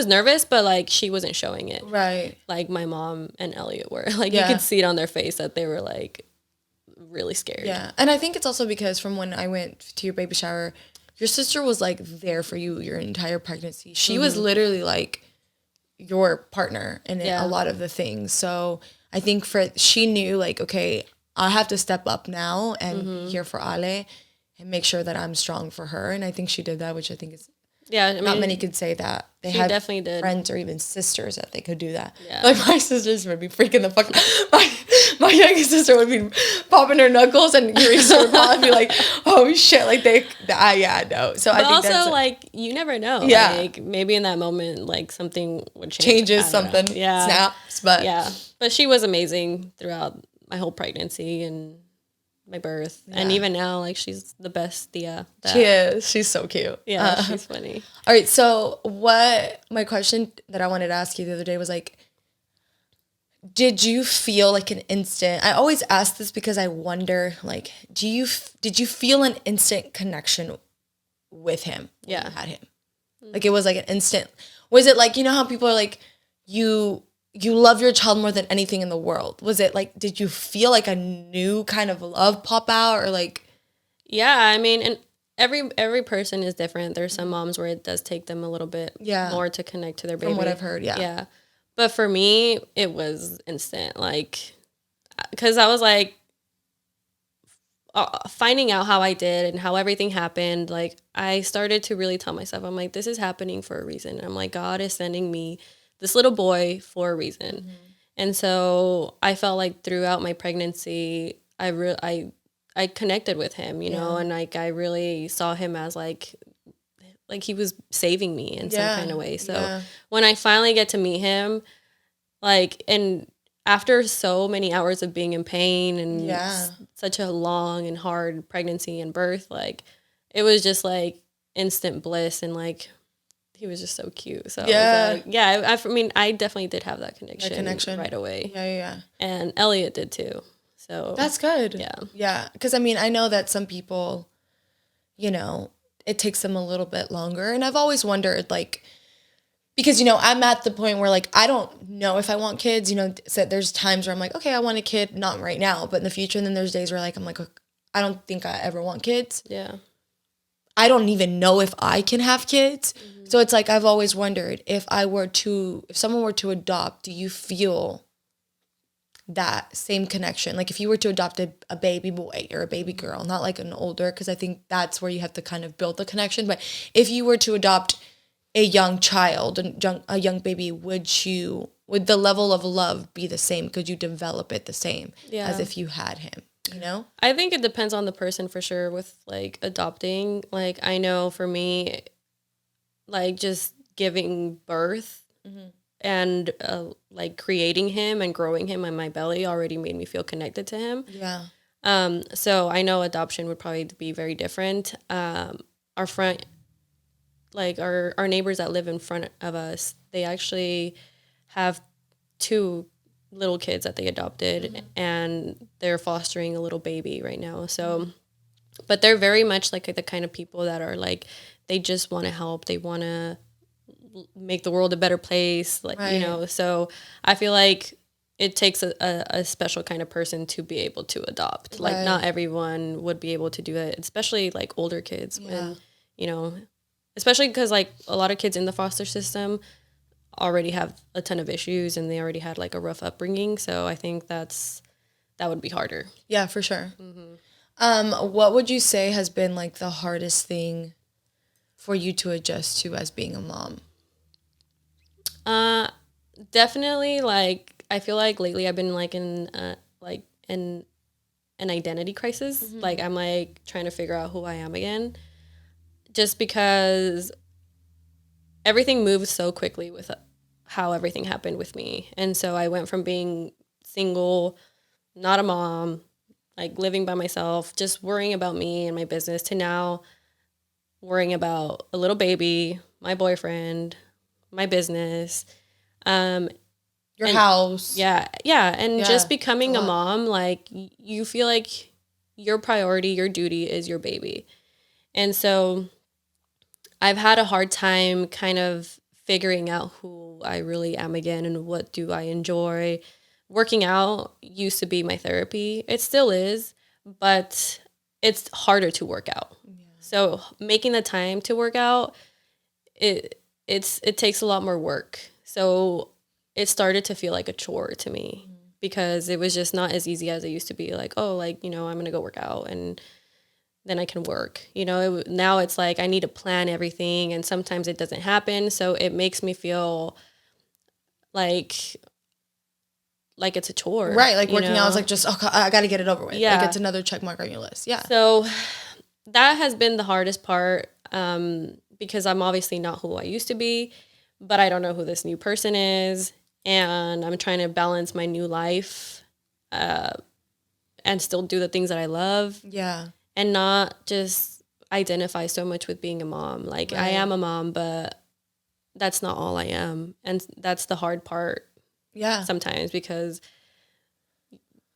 nervous, but like, she wasn't showing it. Right. Like my mom and Elliot were. Like, you could see it on their face that they were like really scared. Yeah. And I think it's also because from when I went to your baby shower, your sister was like there for you your entire pregnancy. She was literally like your partner in a lot of the things. So I think she knew like, okay, I have to step up now and be here for Ale and make sure that I'm strong for her. And I think she did that, which I think is not many could say that. They had definitely did. Friends or even sisters that they could do that. Yeah. Like, my sisters would be freaking the fuck. My youngest sister would be popping her knuckles, and Eureka would probably be like, "Oh shit!" Like no. So but I think also like, you never know. Yeah. Like, maybe in that moment, like, something would change. Changes something. Yeah. Snaps. But but she was amazing throughout my whole pregnancy and my birth, and even now, like, she's the best Tia. She is. She's so cute. Yeah, she's funny. All right, so my question that I wanted to ask you the other day was like, did you feel like an instant? I always ask this because I wonder, like, did you feel an instant connection with him? When you had him, like, it was like an instant. Was it like, you know how people are like, you you love your child more than anything in the world. Was it like, did you feel like a new kind of love pop out, or like? Yeah, I mean, and every person is different. There's some moms where it does take them a little bit more to connect to their baby. From what I've heard, yeah. Yeah. But for me, it was instant. Like, because I was like, finding out how I did and how everything happened, like, I started to really tell myself, I'm like, this is happening for a reason. I'm like, God is sending me this little boy for a reason. Mm-hmm. And so I felt like throughout my pregnancy, I connected with him, you know, and like I really saw him as like he was saving me in some kind of way. So when I finally get to meet him, like, and after so many hours of being in pain and such a long and hard pregnancy and birth, like, it was just like instant bliss, and like he was just so cute. So I mean, I definitely did have that connection right away. Yeah. And Elliot did too. So that's good. Yeah. Yeah. Because I mean, I know that some people, you know, it takes them a little bit longer. And I've always wondered, like, because, you know, I'm at the point where, like, I don't know if I want kids. You know, so there's times where I'm like, okay, I want a kid, not right now, but in the future. And then there's days where, like, I'm like, I don't think I ever want kids. Yeah. I don't even know if I can have kids. Mm-hmm. So it's like, I've always wondered, if someone were to adopt, do you feel that same connection? Like, if you were to adopt a baby boy or a baby girl, not like an older, because I think that's where you have to kind of build the connection. But if you were to adopt a young child, a young baby, would the level of love be the same? Could you develop it the same as if you had him? You know? I think it depends on the person for sure with, like, adopting. Like, I know for me, like, just giving birth and like creating him and growing him in my belly already made me feel connected to him. Yeah. So I know adoption would probably be very different. Our neighbors that live in front of us, they actually have 2 little kids that they adopted, and they're fostering a little baby right now. So, but they're very much like the kind of people that are like, they just want to help. They want to make the world a better place. Like, you know, so I feel like it takes a special kind of person to be able to adopt. Like, not everyone would be able to do it, especially like older kids. And, you know, especially because like a lot of kids in the foster system already have a ton of issues and they already had like a rough upbringing. So I think that would be harder. Yeah, for sure. What would you say has been like the hardest thing for you to adjust to as being a mom? Definitely, like, I feel like lately I've been like in an identity crisis. Like, I'm like trying to figure out who I am again, just because everything moves so quickly with how everything happened with me. And so I went from being single, not a mom, like living by myself, just worrying about me and my business, to now worrying about a little baby, my boyfriend, my business, your house. Yeah. And just becoming a mom, like, you feel like your priority, your duty is your baby. And so I've had a hard time kind of figuring out who I really am again and what do I enjoy. Working out used to be my therapy. It still is, but it's harder to work out. Yeah. So making the time to work out, it takes a lot more work. So it started to feel like a chore to me because it was just not as easy as it used to be. Like, oh, like, you know, I'm going to go work out and then I can work. You know, now it's like I need to plan everything, and sometimes it doesn't happen. So it makes me feel like it's a chore. Right, like working out is like just, I got to get it over with. Yeah. Like it's another check mark on your list. Yeah. So that has been the hardest part because I'm obviously not who I used to be, but I don't know who this new person is. And I'm trying to balance my new life and still do the things that I love. Yeah. And not just identify so much with being a mom. Like, I am a mom, but that's not all I am. And that's the hard part. Yeah. Sometimes, because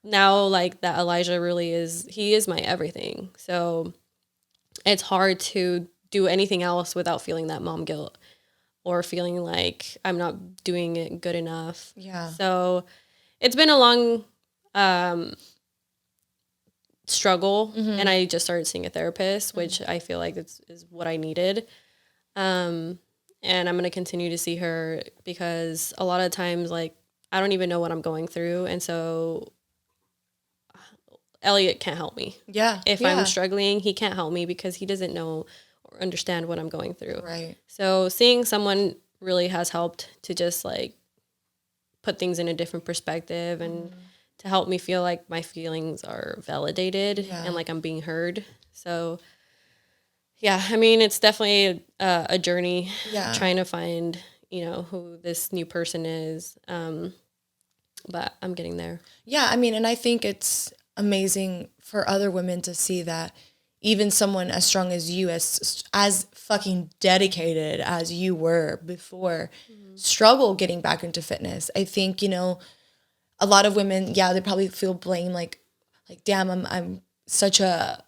now, like, that Elijah really he is my everything. So it's hard to do anything else without feeling that mom guilt or feeling like I'm not doing it good enough. Yeah. So it's been a long struggle, and I just started seeing a therapist, which I feel like is what I needed. And I'm going to continue to see her because a lot of times, like, I don't even know what I'm going through. And so Elliot can't help me. Yeah. If I'm struggling, he can't help me because he doesn't know or understand what I'm going through. Right. So seeing someone really has helped to just like put things in a different perspective and to help me feel like my feelings are validated and like I'm being heard. So yeah, I mean, it's definitely a journey trying to find, who this new person is. But I'm getting there. Yeah. I mean, and I think it's amazing for other women to see that even someone as strong as you, as fucking dedicated as you were before, struggle getting back into fitness. I think, a lot of women, they probably feel blame, like damn, I'm such a,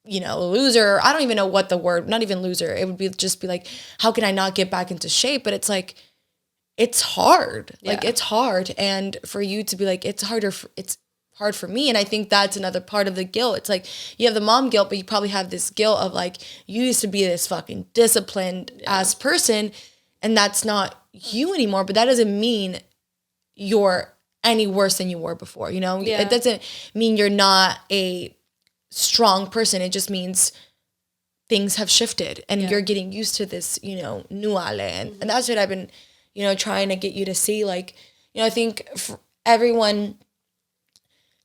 loser. I don't even know what the word, not even loser. It would be just be like, how can I not get back into shape? But it's like, it's hard. Like, it's hard. And for you to be like, it's hard for me. And I think that's another part of the guilt. It's like, you have the mom guilt, but you probably have this guilt of like, you used to be this fucking disciplined ass person, and that's not you anymore. But that doesn't mean you're any worse than you were before, It doesn't mean you're not a strong person. It just means things have shifted and you're getting used to this, new Ale. And that's what I've been, trying to get you to see. Like, I think for everyone,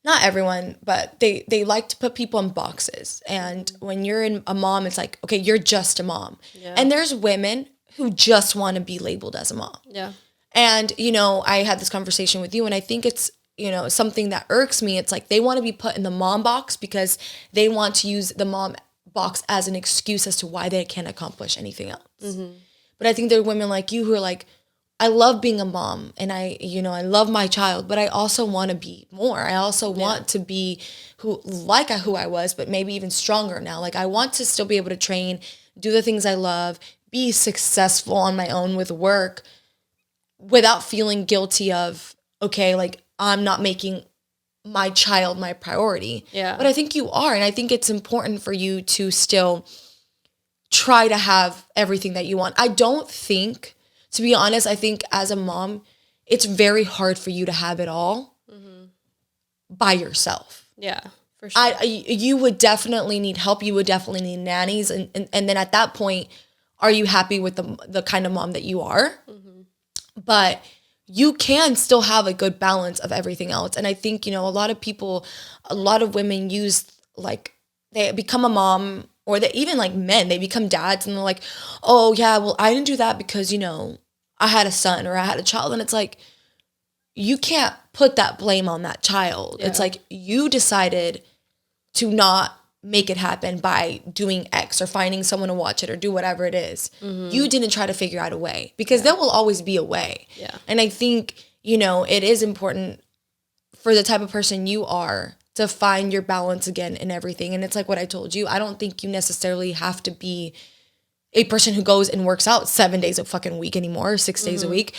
not everyone, but they like to put people in boxes. And when you're a mom, it's like, okay, you're just a mom. Yeah. And there's women who just want to be labeled as a mom. Yeah. And, I had this conversation with you, and I think it's, something that irks me. It's like they want to be put in the mom box because they want to use the mom box as an excuse as to why they can't accomplish anything else. Mm-hmm. But I think there are women like you who are like, I love being a mom and I love my child, but I also want to be more. I also want to be who I was, but maybe even stronger now. Like, I want to still be able to train, do the things I love, be successful on my own with work without feeling guilty of, okay, like, I'm not making my child my priority. Yeah. But I think you are. And I think it's important for you to still try to have everything that you want. I don't think, to be honest, I think as a mom, it's very hard for you to have it all by yourself. Yeah, for sure. You would definitely need help. You would definitely need nannies. And then at that point, are you happy with the kind of mom that you are? Mm-hmm. But you can still have a good balance of everything else. And I think, a lot of women use, like, they become a mom, or they even like men, they become dads and they're like, oh yeah, well, I didn't do that because, I had a son or I had a child. And it's like, you can't put that blame on that child. Yeah. It's like, you decided to not make it happen by doing X or finding someone to watch it or do whatever it is. Mm-hmm. You didn't try to figure out a way, because there will always be a way. Yeah. And I think, it is important for the type of person you are to find your balance again in everything. And it's like what I told you. I don't think you necessarily have to be a person who goes and works out 7 days a fucking week anymore, or 6 days a week.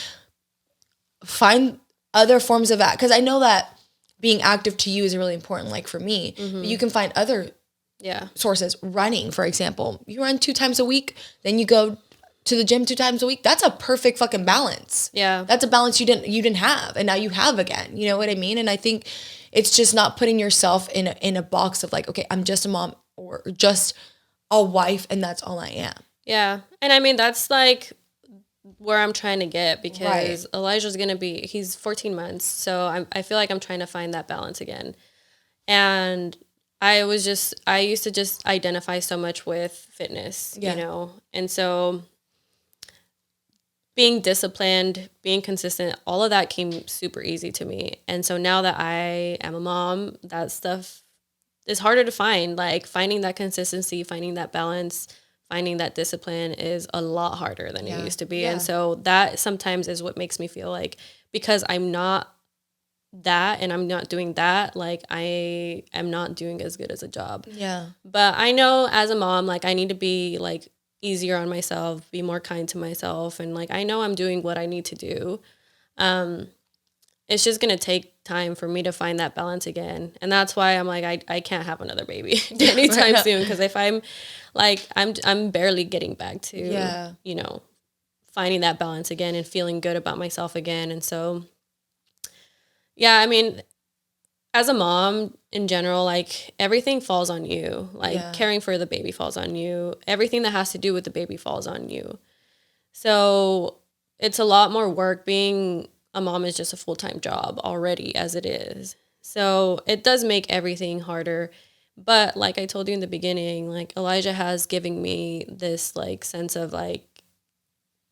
Find other forms of act. Because I know that being active to you is really important, like for me. But you can find other sources. Running, for example. You run 2 times a week, then you go to the gym 2 times a week. That's a perfect fucking balance. Yeah. That's a balance you didn't have, and now you have again. You know what I mean? And I think it's just not putting yourself in a box of like, okay, I'm just a mom or just a wife and that's all I am. Yeah. And I mean, that's like where I'm trying to get, because Elijah's going to be, he's 14 months. So I feel like I'm trying to find that balance again. And I used to just identify so much with fitness, and so being disciplined, being consistent, all of that came super easy to me. And so now that I am a mom, that stuff is harder to find. Like, finding that consistency, finding that balance, finding that discipline is a lot harder than it used to be. Yeah. And so that sometimes is what makes me feel like, because I'm not that and I'm not doing that, like, I am not doing as good as a job. Yeah. But I know as a mom, like, I need to be like easier on myself, be more kind to myself. And like, I know I'm doing what I need to do. It's just going to take time for me to find that balance again. And that's why I'm like, I can't have another baby anytime soon. Cause if I'm like, I'm barely getting back to, you know, finding that balance again and feeling good about myself again. And so, yeah, I mean, as a mom in general, like everything falls on you, like caring for the baby falls on you. Everything that has to do with the baby falls on you. So it's a lot more work. Being a mom is just a full-time job already as it is. So it does make everything harder. But like I told you in the beginning, like Elijah has given me this like sense of like,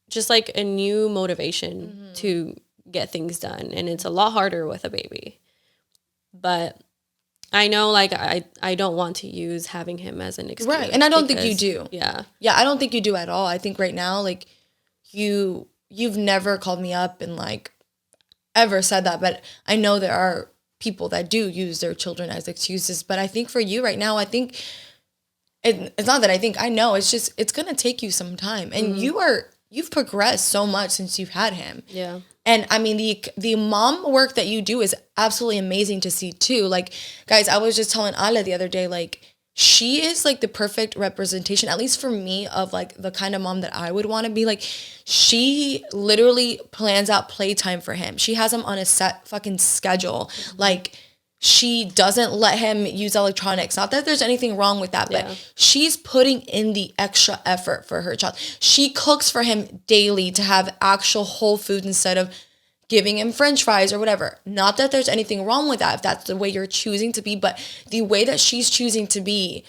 just like a new motivation to get things done. And it's a lot harder with a baby. But I know, like, I don't want to use having him as an excuse. Right. And I don't think you do. Yeah. Yeah, I don't think you do at all. I think right now, like, you've never called me up and, like, ever said that. But I know there are people that do use their children as excuses. But I think for you right now, I think, it's not that I think, I know. It's just, it's going to take you some time. And you've progressed so much since you've had him. Yeah. And I mean, the mom work that you do is absolutely amazing to see too. Like, guys, I was just telling Ale the other day, like, she is like the perfect representation, at least for me, of like the kind of mom that I would want to be. Like, she literally plans out playtime for him. She has him on a set fucking schedule. Like, she doesn't let him use electronics. Not that there's anything wrong with that, but she's putting in the extra effort for her child. She cooks for him daily to have actual whole food instead of giving him French fries or whatever. Not that there's anything wrong with that if that's the way you're choosing to be, but the way that she's choosing to be,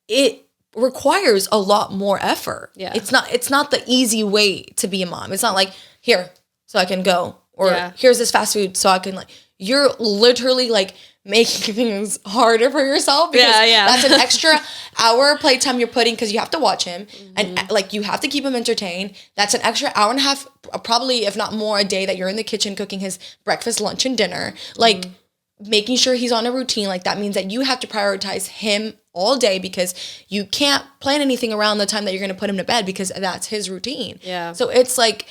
it requires a lot more effort. Yeah. It's not the easy way to be a mom. It's not like, here, so I can go, or here's this fast food so I can like. You're literally like making things harder for yourself because that's an extra hour of playtime you're putting because you have to watch him and like you have to keep him entertained. That's an extra hour and a half, probably if not more, a day that you're in the kitchen cooking his breakfast, lunch, and dinner. Like making sure he's on a routine. Like that means that you have to prioritize him all day because you can't plan anything around the time that you're going to put him to bed because that's his routine. Yeah. So it's like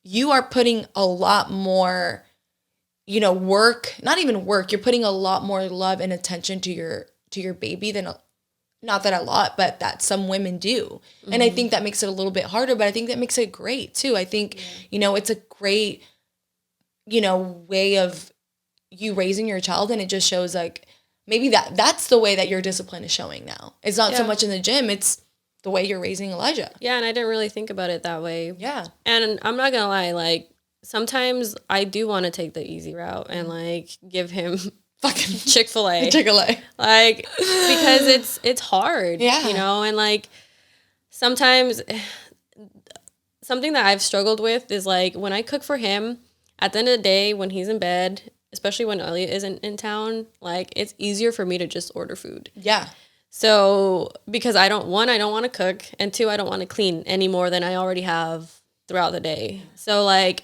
you are putting a lot more, you know, work, not even work, you're putting a lot more love and attention to your baby than, not that a lot, but that some women do. And I think that makes it a little bit harder, but I think that makes it great too. I think, you know, it's a great, you know, way of you raising your child, and it just shows like, maybe that's the way that your discipline is showing now. It's not so much in the gym, it's the way you're raising Elijah. Yeah, and I didn't really think about it that way. Yeah. And I'm not gonna lie, like, sometimes I do want to take the easy route and like give him fucking Chick-fil-A. Like, because it's hard, you know, and like sometimes something that I've struggled with is like when I cook for him, at the end of the day, when he's in bed, especially when Elliot isn't in town, like it's easier for me to just order food. Yeah. So because I don't want to cook, and two, I don't want to clean any more than I already have throughout the day. So like,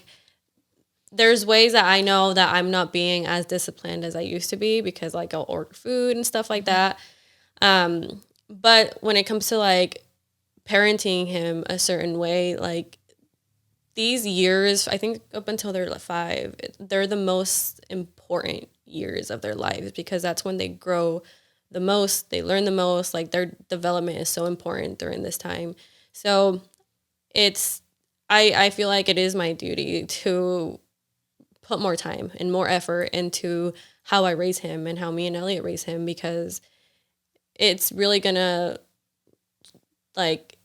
there's ways that I know that I'm not being as disciplined as I used to be because like I'll order food and stuff like that. But when it comes to like parenting him a certain way, like these years, I think up until they're like 5, they're the most important years of their lives because that's when they grow the most, they learn the most, like their development is so important during this time. So I feel like it is my duty to put more time and more effort into how I raise him and how me and Elliot raise him, because it's really gonna like,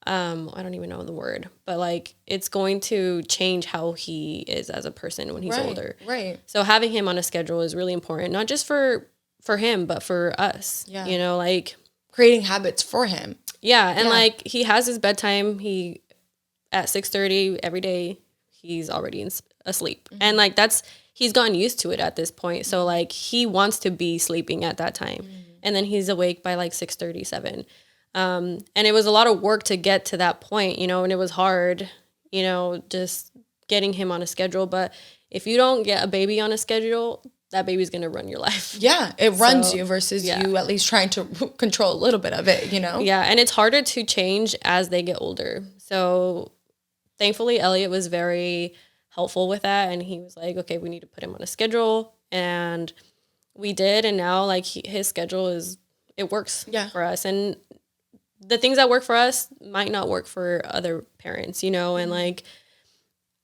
I don't even know the word, but like it's going to change how he is as a person when he's older. Right. So having him on a schedule is really important, not just for him, but for us, you know, like creating habits for him. Yeah. And like he has his bedtime, at 6:30 every day, he's already asleep. And like he's gotten used to it at this point. So like he wants to be sleeping at that time. And then he's awake by like 6:37. And it was a lot of work to get to that point, you know, and it was hard, you know, just getting him on a schedule. But if you don't get a baby on a schedule, that baby's going to run your life. Yeah, it runs you versus you at least trying to control a little bit of it, you know? Yeah, and it's harder to change as they get older. So thankfully, Elliot was very helpful with that. And he was like, okay, we need to put him on a schedule. And we did. And now, like, his schedule it works for us. And the things that work for us might not work for other parents, you know? And, like,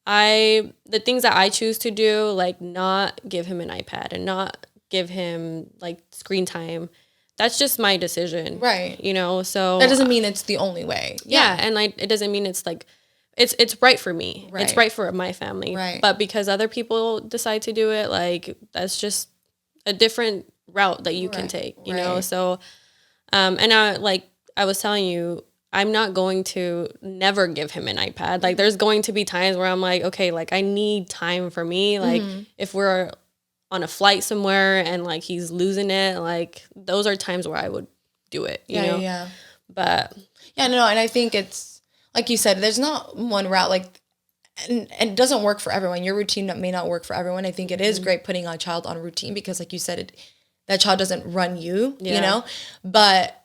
the things that I choose to do, like not give him an iPad and not give him like screen time, that's just my decision. Right. You know, so that doesn't mean it's the only way. Yeah. And like, it doesn't mean it's like, it's right for me. Right. It's right for my family. Right. But because other people decide to do it, like that's just a different route that you can take, you know? So, and I was telling you, I'm not going to never give him an iPad. Like there's going to be times where I'm like, okay, like I need time for me. Like if we're on a flight somewhere and like he's losing it, like those are times where I would do it, you know? Yeah. But yeah, no, and I think it's like you said, there's not one route, like, and it doesn't work for everyone. Your routine may not work for everyone. I think it is great putting a child on a routine because like you said, that child doesn't run you, you know? But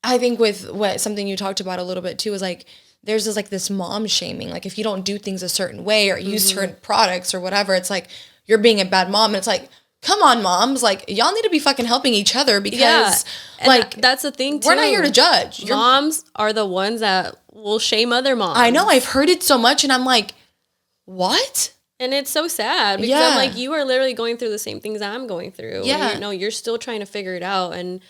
I think with something you talked about a little bit too is like there's this mom shaming. Like if you don't do things a certain way or use certain products or whatever, it's like you're being a bad mom. And it's like, come on, moms, like y'all need to be fucking helping each other because like that's the thing too. We're not here to judge. Moms are the ones that will shame other moms. I know, I've heard it so much and I'm like, what? And it's so sad because I'm like, you are literally going through the same things I'm going through. Yeah. You're still trying to figure it out. And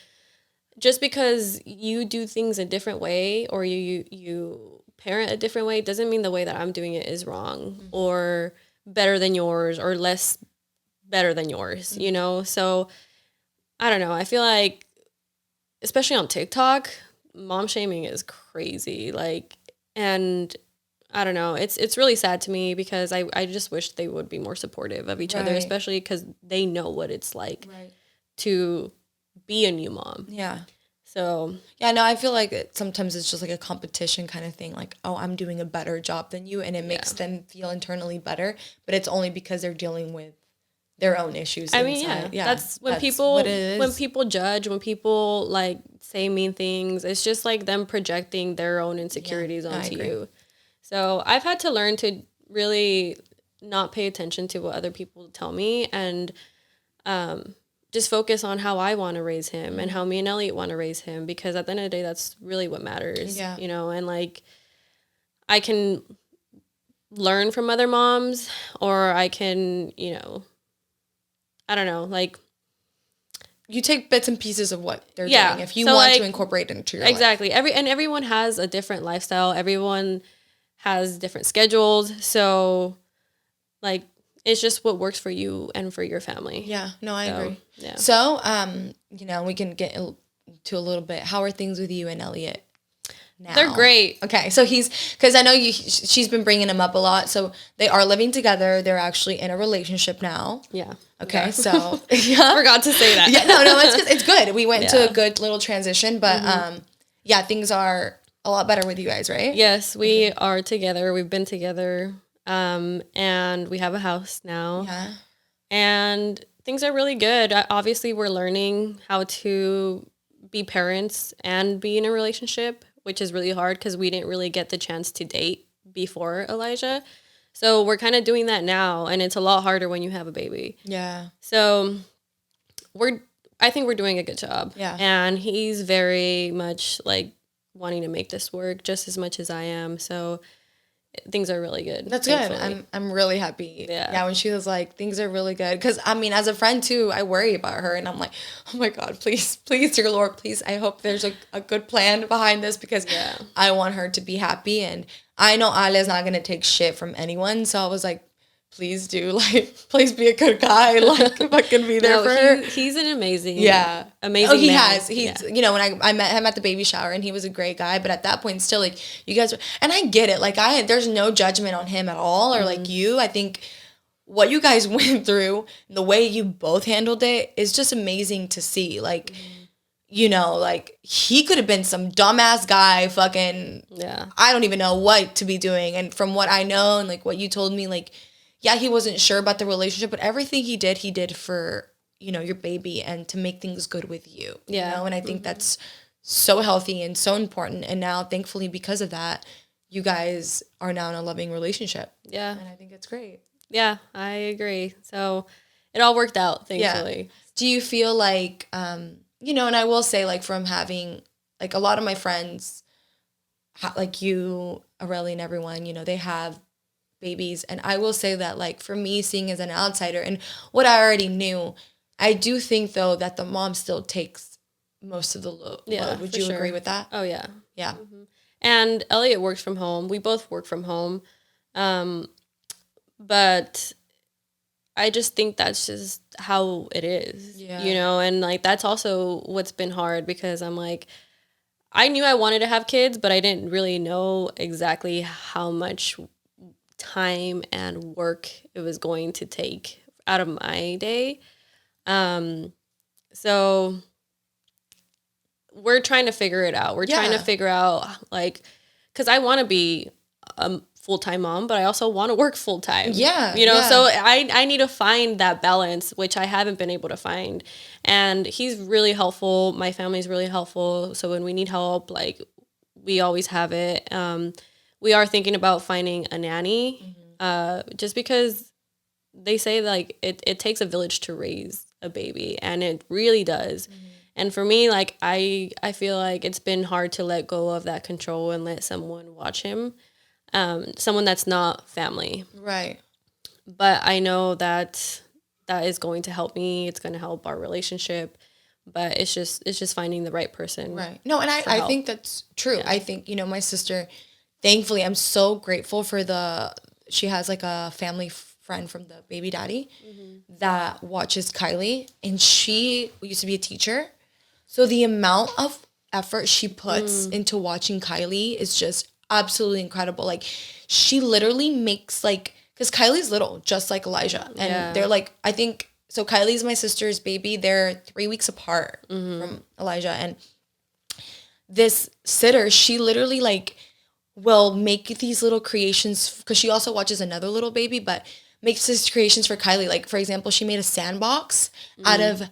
just because you do things a different way or you parent a different way doesn't mean the way that I'm doing it is wrong or better than yours or less better than yours, you know? So I don't know. I feel like, especially on TikTok, mom shaming is crazy. Like, and I don't know. It's really sad to me because I just wish they would be more supportive of each other, especially because they know what it's like to be a new mom. Yeah. So yeah, no, I feel like sometimes it's just like a competition kind of thing. Like, oh, I'm doing a better job than you, and it makes them feel internally better. But it's only because they're dealing with their own issues. I mean, that's when people judge, when people like say mean things. It's just like them projecting their own insecurities onto you. So I've had to learn to really not pay attention to what other people tell me and just focus on how I want to raise him and how me and Elliot want to raise him, because at the end of the day, that's really what matters, you know, and like I can learn from other moms or I can, you know, I don't know, like you take bits and pieces of what they're doing if you want to incorporate it into your life. Everyone has a different lifestyle. Everyone has different schedules. So like, it's just what works for you and for your family. Yeah, no, I agree. Yeah. So, you know, we can get into a little bit. How are things with you and Elliot now? They're great. Okay, so because I know she's been bringing him up a lot. So they are living together. They're actually in a relationship now. Yeah. Okay, yeah. So forgot to say that. Yeah, no, it's good. We went to a good little transition, but yeah, things are a lot better with you guys, right? Yes, we are together. We've been together. And we have a house now. Yeah. And things are really good. Obviously, we're learning how to be parents and be in a relationship, which is really hard because we didn't really get the chance to date before Elijah. So we're kind of doing that now, and it's a lot harder when you have a baby. Yeah. So I think we're doing a good job. Yeah. And he's very much like wanting to make this work just as much as I am. So things are really good. That's thankfully. Good. I'm really happy. Yeah. When she was like, things are really good. Because, I mean, as a friend, too, I worry about her. And I'm like, oh, my God, please, dear Lord, please. I hope there's a good plan behind this because I want her to be happy. And I know Ale's not going to take shit from anyone. So I was like, please do. Like, please be a good guy. Like, if I can be there for her. He's an amazing amazing he man. Has. He's, you know, when I met him at the baby shower and he was a great guy. But at that point, still, like, you guys were, and I get it. Like, there's no judgment on him at all or like you. I think what you guys went through, the way you both handled it is just amazing to see. Like, you know, like, he could have been some dumbass guy fucking, I don't even know what to be doing. And from what I know and like what you told me, like, yeah, he wasn't sure about the relationship, but everything he did for, you know, your baby and to make things good with you. Yeah. You know, and I think that's so healthy and so important. And now, thankfully, because of that, you guys are now in a loving relationship. Yeah. And I think it's great. Yeah, I agree. So it all worked out, thankfully. Yeah. Do you feel like, you know, and I will say, like, from having, like, a lot of my friends, like you, Aurelie, and everyone, you know, they have babies. And I will say that, like, for me, seeing as an outsider and what I already knew, I do think, though, that the mom still takes most of the load. Would you agree with that? Oh, yeah. Yeah. Mm-hmm. And Elliot works from home. We both work from home. But I just think that's just how it is, you know? And, like, that's also what's been hard because I'm like, I knew I wanted to have kids, but I didn't really know exactly how much time and work it was going to take out of my day. So we're trying to figure it out. We're trying to figure out, like, because I want to be a full-time mom, but I also want to work full-time. Yeah. You know, so I need to find that balance, which I haven't been able to find. And he's really helpful. My family's really helpful. So when we need help, like, we always have it. We are thinking about finding a nanny, just because they say, like, it takes a village to raise a baby, and it really does. And for me, like, I feel like it's been hard to let go of that control and let someone watch him, someone that's not family. Right. But I know that is going to help me. It's going to help our relationship. But it's just finding the right person. Right. No, and I think that's true. Yeah. I think, you know, my sister, thankfully, I'm so grateful for she has, like, a family friend from the baby daddy that watches Kylie, and she used to be a teacher. So the amount of effort she puts into watching Kylie is just absolutely incredible. Like, she literally makes, like, because Kylie's little, just like Elijah. And they're, like, I think, so Kylie's my sister's baby. They're 3 weeks apart from Elijah. And this sitter, she literally, like, will make these little creations, because she also watches another little baby, but makes these creations for Kylie. Like, for example, she made a sandbox out of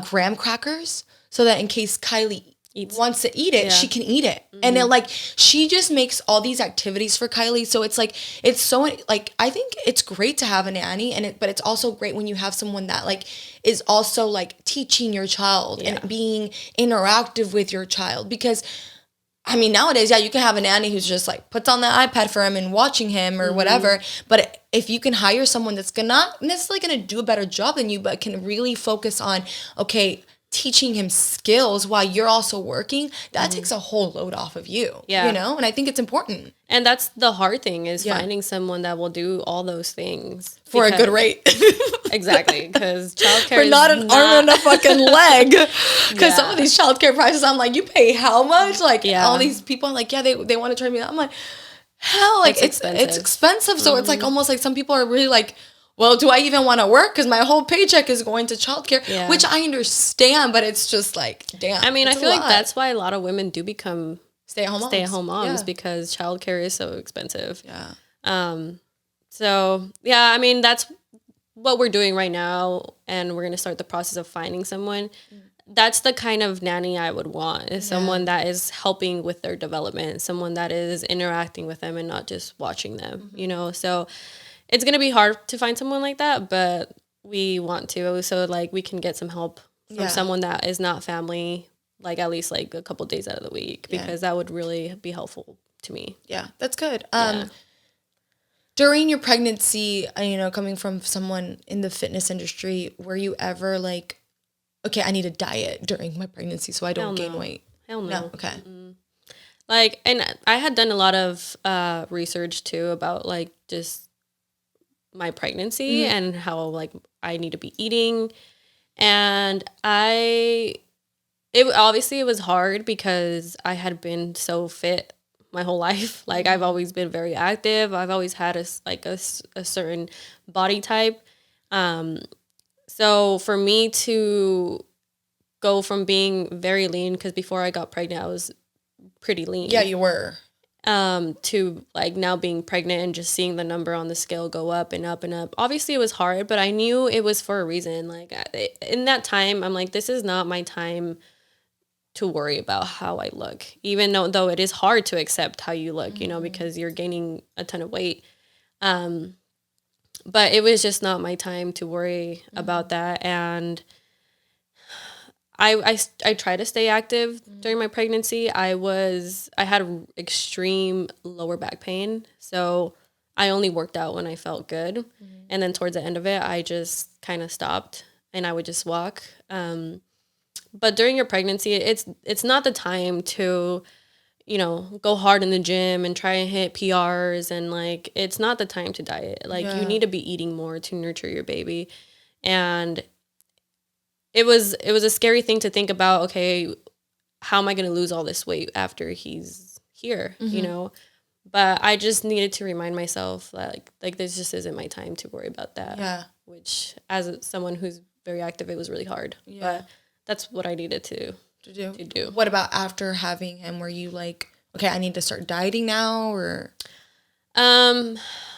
graham crackers, so that in case Kylie wants to eat it, she can eat it. And then, like, she just makes all these activities for Kylie. So it's like, it's so, like, I think it's great to have a nanny, but it's also great when you have someone that, like, is also, like, teaching your child and being interactive with your child. Because, I mean, nowadays, you can have a nanny who's just, like, puts on the iPad for him and watching him or whatever. But if you can hire someone that's not necessarily going to do a better job than you, but can really focus on, okay, teaching him skills while you're also working, that takes a whole load off of you. You know? And I think it's important. And that's the hard thing, is finding someone that will do all those things. For a good rate. Exactly. Because childcare for not an arm and a fucking leg. Because some of these childcare prices, I'm like, you pay how much? Like, all these people are like, they want to turn me out. I'm like, hell, like, it's expensive. So it's like almost like some people are really like, well, do I even want to work? Because my whole paycheck is going to childcare, which I understand, but it's just like, damn. I mean, I feel like that's why a lot of women do become stay-at-home moms because childcare is so expensive. Yeah. So, yeah, I mean, that's what we're doing right now, and we're going to start the process of finding someone. That's the kind of nanny I would want, is someone that is helping with their development, someone that is interacting with them and not just watching them, you know? So it's going to be hard to find someone like that, but we want to. So, like, we can get some help from someone that is not family, like, at least, like, a couple days out of the week, because that would really be helpful to me. Yeah, that's good. During your pregnancy, you know, coming from someone in the fitness industry, were you ever like, okay, I need a diet during my pregnancy so I don't gain weight? Hell no. No? Okay. Like, and I had done a lot of research, too, about, like, just my pregnancy and how, like, I need to be eating. And it was hard because I had been so fit my whole life. Like, I've always been very active. I've always had a certain body type. So for me to go from being very lean, because before I got pregnant, I was pretty lean. Yeah, you were. to like now being pregnant and just seeing the number on the scale go up and up and up. Obviously it was hard, but I knew it was for a reason. Like in that time, I'm like, this is not my time to worry about how I look, even though it is hard to accept how you look, you know, because you're gaining a ton of weight. But it was just not my time to worry about that. And I try to stay active during my pregnancy. I had extreme lower back pain. So I only worked out when I felt good. And then towards the end of it, I just kind of stopped and I would just walk. But during your pregnancy, it's not the time to, you know, go hard in the gym and try and hit PRs. And like, it's not the time to diet. Like you need to be eating more to nurture your baby. And it was a scary thing to think about. Okay, how am I going to lose all this weight after he's here? You know, but I just needed to remind myself that like this just isn't my time to worry about that. Yeah. Which, as someone who's very active, it was really hard. Yeah. But that's what I needed to do. What about after having him? Were you like, okay, I need to start dieting now, or? I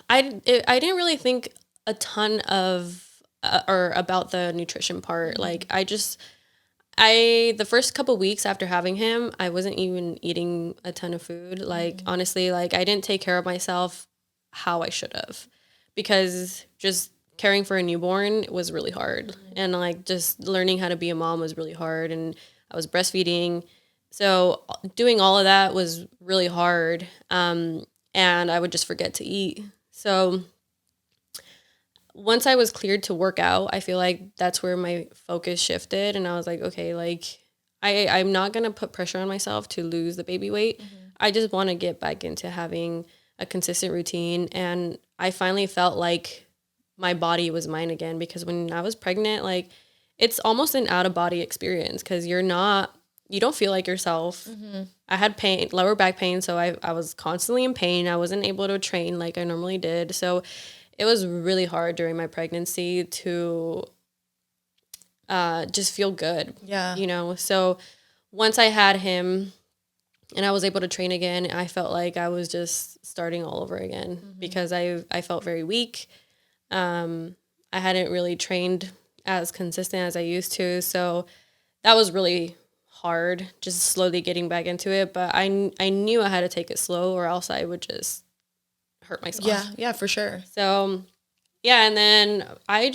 didn't really think a ton of. Or about the nutrition part. Like the first couple weeks after having him, I wasn't even eating a ton of food. Like honestly, like I didn't take care of myself how I should have, because just caring for a newborn was really hard. And like just learning how to be a mom was really hard, and I was breastfeeding. So doing all of that was really hard. And I would just forget to eat. So once I was cleared to work out, I feel like that's where my focus shifted. And I was like, okay, like I'm not going to put pressure on myself to lose the baby weight. I just want to get back into having a consistent routine. And I finally felt like my body was mine again, because when I was pregnant, like it's almost an out of body experience, because you don't feel like yourself. I had pain, lower back pain. So I was constantly in pain. I wasn't able to train like I normally did. So it was really hard during my pregnancy to just feel good. Yeah. You know, so once I had him and I was able to train again, I felt like I was just starting all over again, because I felt very weak. I hadn't really trained as consistent as I used to. So that was really hard, just slowly getting back into it. But I knew I had to take it slow, or else I would just hurt myself. Yeah, for sure. So yeah, and then I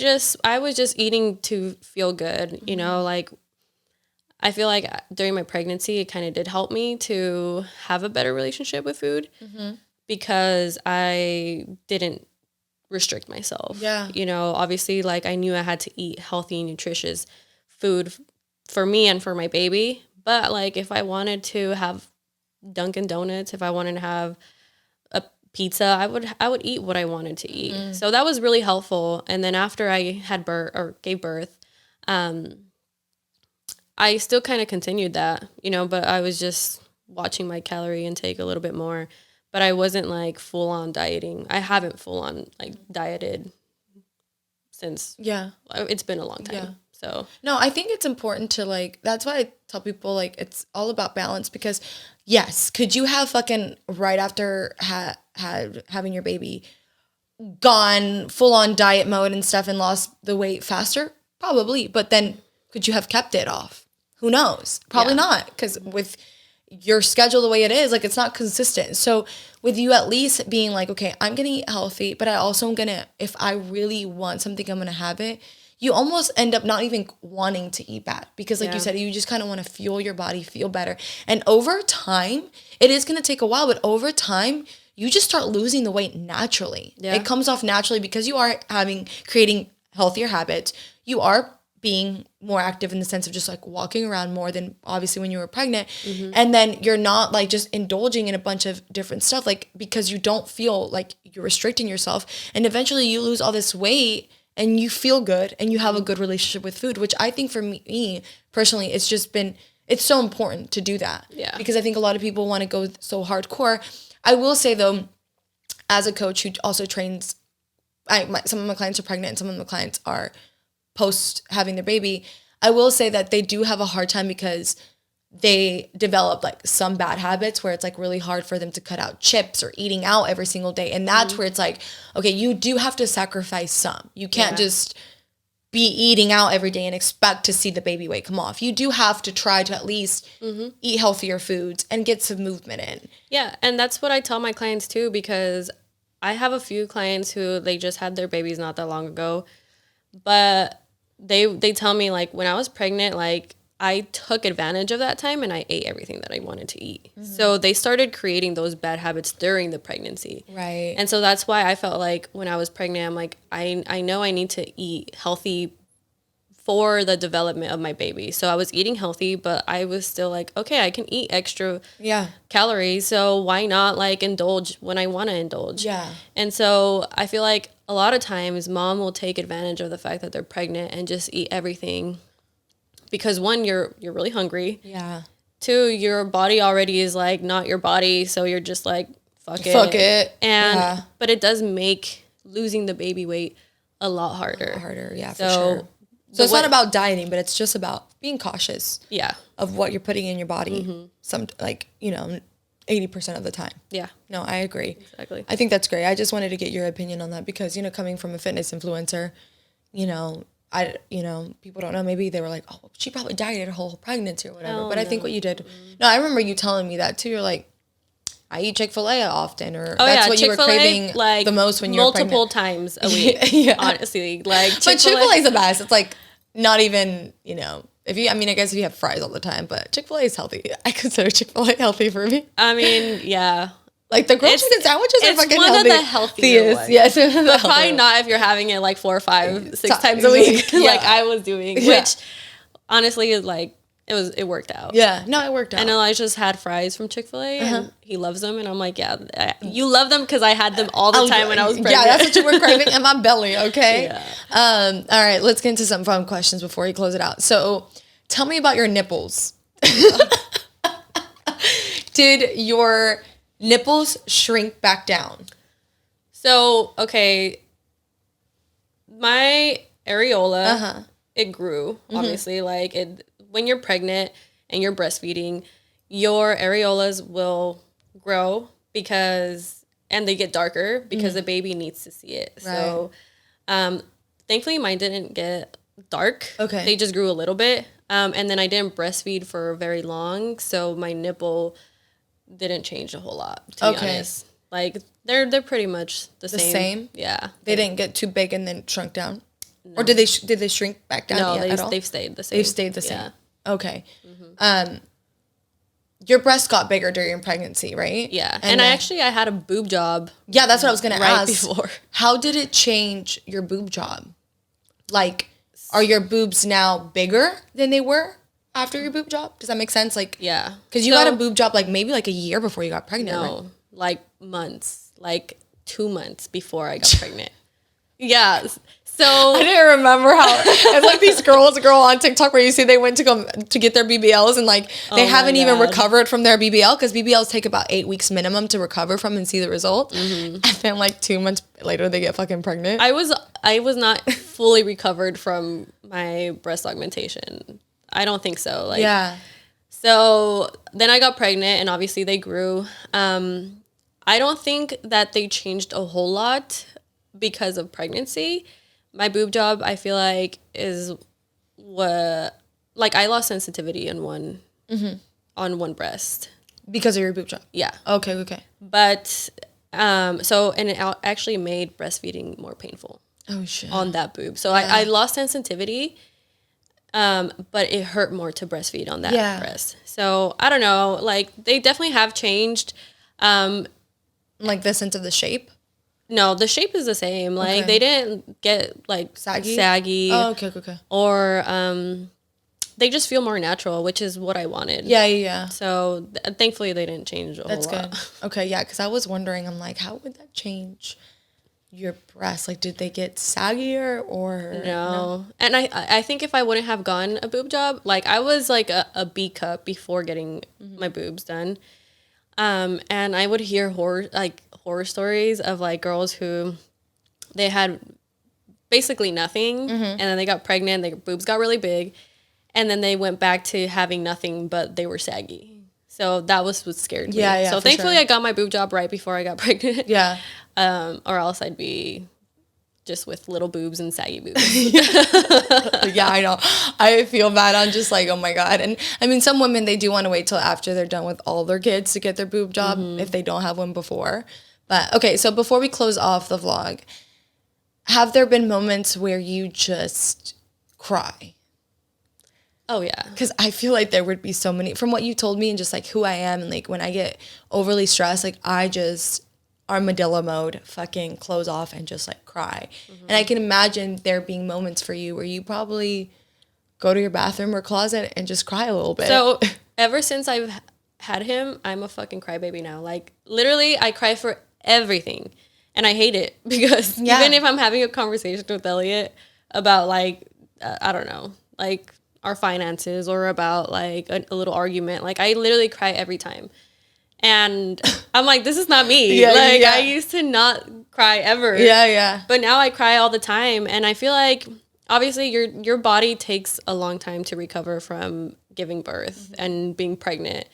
was just eating to feel good, you know, like I feel like during my pregnancy it kind of did help me to have a better relationship with food, because I didn't restrict myself. Yeah. You know, obviously like I knew I had to eat healthy, nutritious food for me and for my baby, but like if I wanted to have Dunkin' Donuts, if I wanted to have pizza, I would eat what I wanted to eat. So that was really helpful. And then after I had gave birth, I still kind of continued that, you know, but I was just watching my calorie intake a little bit more, but I wasn't like full on dieting. I haven't full on like dieted since it's been a long time. Yeah. So no, I think it's important to like, that's why I tell people like it's all about balance, because yes, could you have fucking right after having your baby gone full on diet mode and stuff and lost the weight faster? Probably. But then could you have kept it off? Who knows? Probably not, because with your schedule the way it is, like it's not consistent. So with you at least being like, okay, I'm going to eat healthy, but I also am going to, if I really want something, I'm going to have it. You almost end up not even wanting to eat bad, because like you said, you just kind of want to fuel your body, feel better. And over time, it is going to take a while, but over time, you just start losing the weight naturally. Yeah. It comes off naturally because you are creating healthier habits. You are being more active in the sense of just like walking around more than obviously when you were pregnant. And then you're not like just indulging in a bunch of different stuff, like because you don't feel like you're restricting yourself. And eventually you lose all this weight and you feel good and you have a good relationship with food, which I think for me personally, it's so important to do that. Yeah. Because I think a lot of people want to go so hardcore. I will say though, as a coach who also trains, some of my clients are pregnant and some of my clients are post having their baby, I will say that they do have a hard time because they develop like some bad habits where it's like really hard for them to cut out chips or eating out every single day. And that's where it's like, okay, you do have to sacrifice some. You can't just be eating out every day and expect to see the baby weight come off. You do have to try to at least eat healthier foods and get some movement in. Yeah. And that's what I tell my clients too, because I have a few clients who they just had their babies not that long ago, but they tell me like when I was pregnant, like I took advantage of that time and I ate everything that I wanted to eat. So they started creating those bad habits during the pregnancy. Right. And so that's why I felt like when I was pregnant, I'm like, I know I need to eat healthy for the development of my baby. So I was eating healthy, but I was still like, okay, I can eat extra calories. So why not like indulge when I want to indulge? Yeah. And so I feel like a lot of times mom will take advantage of the fact that they're pregnant and just eat everything. Because one, you're really hungry. Yeah. Two, your body already is like not your body, so you're just like fuck it. And but it does make losing the baby weight a lot harder. Yeah, for sure. So it's not about dieting, but it's just about being cautious. Yeah. Of what you're putting in your body. Some 80% of the time. Yeah. No, I agree. Exactly. I think that's great. I just wanted to get your opinion on that because, coming from a fitness influencer, people don't know. Maybe they were like, oh, she probably dieted her whole pregnancy or whatever. But I think what you did. No, I remember you telling me that too. You're like, I eat Chick-fil-A often, or that's what you were craving like the most when you were pregnant. Multiple times a week, honestly. Like, but Chick-fil-A is the best. It's like not even, if you, I guess if you have fries all the time, but Chick-fil-A is healthy. I consider Chick-fil-A healthy for me. I mean, yeah. Like the grilled chicken sandwiches are fucking healthy. It's one of the healthier ones. Yes, but probably not if you're having it like 4 or 5, 6 times a week, like I was doing. Which honestly is like it worked out. Yeah, no, it worked out. And Elijah's had fries from Chick-fil-A, and he loves them, and I'm like, you love them because I had them all the time when I was pregnant. Yeah, that's what you were craving in my belly. Okay. Yeah. All right, let's get into some fun questions before you close it out. So, tell me about your nipples. Did your nipples shrink back down? So, okay, my areola, it grew, obviously. Like, when you're pregnant and you're breastfeeding, your areolas will grow and they get darker because the baby needs to see it. Right. So, thankfully, mine didn't get dark. Okay. They just grew a little bit. And then I didn't breastfeed for very long, so my nipple didn't change a whole lot, to be honest. Like, they're pretty much the same. The same? Yeah. They didn't get too big and then shrunk down? No. Or did they shrink back down at all? They've stayed the same. They've stayed the same. Yeah. Okay. Your breasts got bigger during pregnancy, right? Yeah. And I had a boob job. Yeah, that's what I was going to ask. Before. How did it change your boob job? Like, are your boobs now bigger than they were after your boob job? Does that make sense? Like, yeah. Because you got a boob job like maybe like a year before you got pregnant, no, right? Like months. Like 2 months before I got pregnant. Yeah. So I didn't remember how it's like these girls, a girl on TikTok where you see they went to get their BBLs and like they haven't even recovered from their BBL because BBLs take about 8 weeks minimum to recover from and see the result. And then like 2 months later they get fucking pregnant. I was not fully recovered from my breast augmentation. I don't think so. Like, yeah. So then I got pregnant and obviously they grew. I don't think that they changed a whole lot because of pregnancy. My boob job, I feel like, is what, like, I lost sensitivity on one breast. Because of your boob job? Yeah. Okay. But, and it actually made breastfeeding more painful. Oh, shit. On that boob. So I lost sensitivity, but it hurt more to breastfeed on that breast. So, I don't know. Like, they definitely have changed. Like the sense of the shape? No, the shape is the same. Like, they didn't get, like, saggy. Oh, okay. Or, they just feel more natural, which is what I wanted. Yeah. So, thankfully, they didn't change a whole lot. That's good. Okay, yeah, because I was wondering, I'm like, how would that change your breasts? Like, did they get saggier or... No. And I think if I wouldn't have gotten a boob job, like, I was, like, a B cup before getting my boobs done. And I would hear horror stories of like girls who they had basically nothing and then they got pregnant, their boobs got really big And then they went back to having nothing, but they were saggy. So that was what scared me. Yeah, so thankfully I got my boob job right before I got pregnant. Yeah. Or else I'd be just with little boobs and saggy boobs. Yeah, I know. I feel bad. I'm just like, oh my God. And I mean, some women, they do want to wait till after they're done with all their kids to get their boob job if they don't have one before. But okay, so before we close off the vlog, have there been moments where you just cry? Oh, yeah. Because I feel like there would be so many, from what you told me and just like who I am, and like when I get overly stressed, like I just armadillo mode, fucking close off and just like cry. And I can imagine there being moments for you where you probably go to your bathroom or closet and just cry a little bit. So ever since I've had him, I'm a fucking crybaby now. Like literally I cry for everything. And I hate it because even if I'm having a conversation with Elliot about like, I don't know, like our finances or about like a little argument, like I literally cry every time. And I'm like, this is not me. I used to not cry ever. Yeah, yeah. But now I cry all the time. And I feel like, obviously, your body takes a long time to recover from giving birth and being pregnant.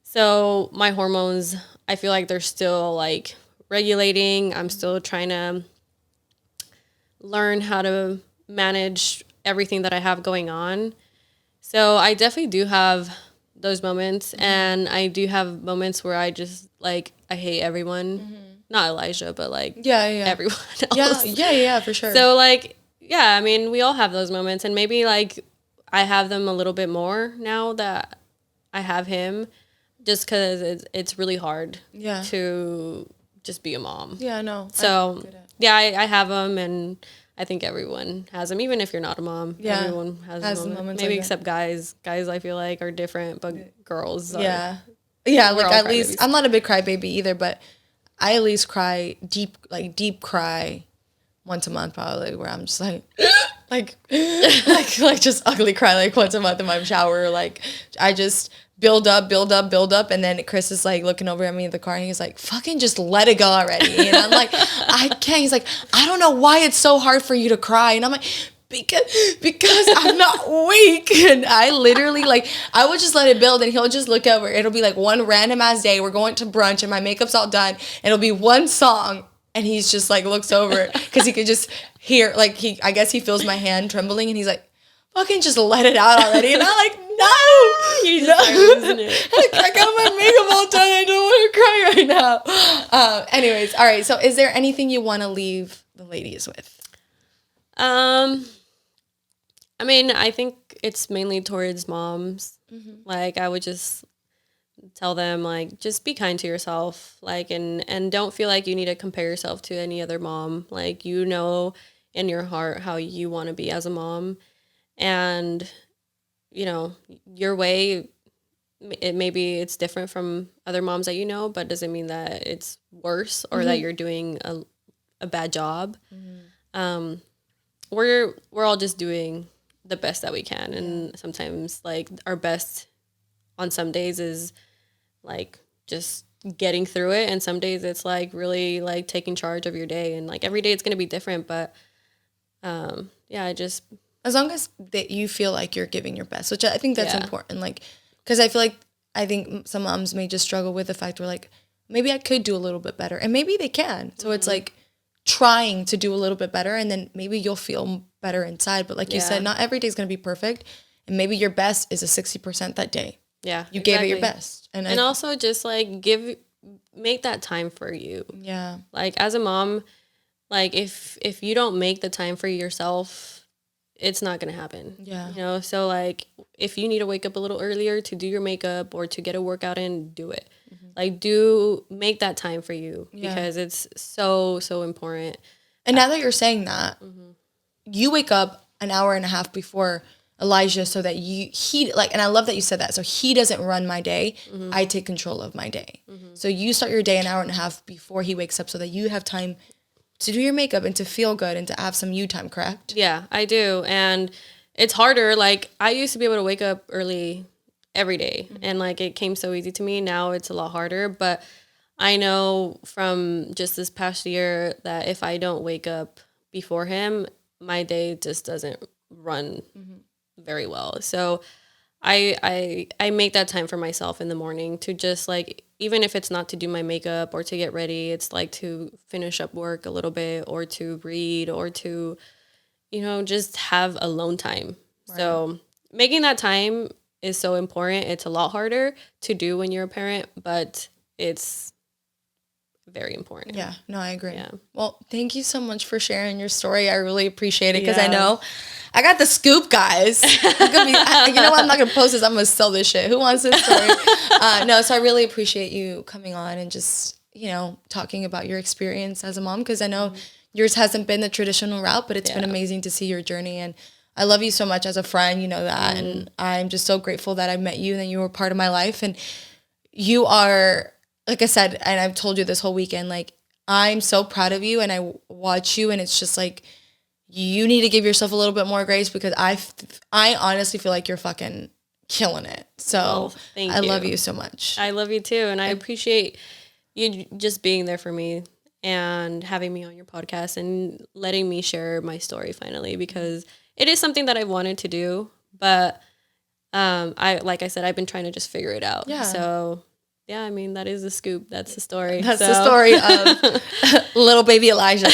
So my hormones, I feel like they're still, like, regulating. I'm still trying to learn how to manage everything that I have going on. So I definitely do have those moments, and I do have moments where I just like I hate everyone, not Elijah, but like everyone else. Yeah, for sure. So like I mean, we all have those moments, and maybe like I have them a little bit more now that I have him, just because it's really hard to just be a mom. Yeah, I know. So I have them, and I think everyone has them, even if you're not a mom. Yeah, everyone has moments. Maybe like except guys. Guys, I feel like are different, but girls. Yeah. Like at least I'm not a big crybaby either, but I at least cry deep cry once a month probably, where I'm just like, like just ugly cry like once a month in my shower. Like I just build up, and then Chris is like looking over at me in the car, and he's like, fucking just let it go already. And I'm like, I can't. He's like, I don't know why it's so hard for you to cry. And I'm like, because I'm not weak. And I literally like, I would just let it build, and he'll just look over. It'll be like one random ass day. We're going to brunch and my makeup's all done. And it'll be one song. And he's just like looks over because he could just hear, like I guess he feels my hand trembling, and he's like, fucking just let it out already. And I'm like, no, you just start losing it. I got my makeup all done. I don't want to cry right now. Anyways, all right. So, is there anything you want to leave the ladies with? I mean, I think it's mainly towards moms. Like, I would just tell them, like, just be kind to yourself, like, and don't feel like you need to compare yourself to any other mom. Like, you know in your heart how you want to be as a mom, and you know your way. Maybe it's different from other moms that you know, but doesn't mean that it's worse or that you're doing a bad job. We're all just doing the best that we can, and sometimes like our best on some days is like just getting through it, and some days it's like really like taking charge of your day, and like every day it's going to be different, but I just, as long as that you feel like you're giving your best, which I think that's important, like, because I think some moms may just struggle with the fact where like, maybe I could do a little bit better, and maybe they can, so it's like trying to do a little bit better, and then maybe you'll feel better inside, but like you said, not every day is going to be perfect, and maybe your best is a 60% that day. Yeah, you gave it your best, and also just like make that time for you. Yeah, like as a mom, like if you don't make the time for yourself, it's not gonna happen. Yeah, you know. So like, if you need to wake up a little earlier to do your makeup or to get a workout in, do it. Like, make that time for you because it's so important. And now that you're saying that, you wake up an hour and a half before Elijah so that and I love that you said that. So he doesn't run my day. I take control of my day. So you start your day an hour and a half before he wakes up so that you have time to do your makeup and to feel good and to have some you time, correct? Yeah, I do. And it's harder. Like, I used to be able to wake up early every day, and like it came so easy to me. Now it's a lot harder, but I know from just this past year that if I don't wake up before him, my day just doesn't run very well. So I make that time for myself in the morning to just like, even if it's not to do my makeup or to get ready, it's like to finish up work a little bit or to read or to, just have alone time. Right. So making that time is so important. It's a lot harder to do when you're a parent, but it's very important. Yeah, no, I agree. Yeah. Well, thank you so much for sharing your story. I really appreciate it because I know I got the scoop, guys. You know what? I'm not going to post this. I'm going to sell this shit. Who wants this story? No, so I really appreciate you coming on and just, talking about your experience as a mom, because I know yours hasn't been the traditional route, but it's been amazing to see your journey. And I love you so much as a friend, you know that. And I'm just so grateful that I met you and that you were part of my life. And you are, like I said, and I've told you this whole weekend, like, I'm so proud of you, and I watch you, and it's just like, you need to give yourself a little bit more grace, because I honestly feel like you're fucking killing it. So I love you so much. I love you too. And I appreciate you just being there for me and having me on your podcast and letting me share my story finally, because it is something that I wanted to do, but like I said, I've been trying to just figure it out. Yeah. So yeah, I mean, that is the scoop. That's the story. That's the story of little baby Elijah.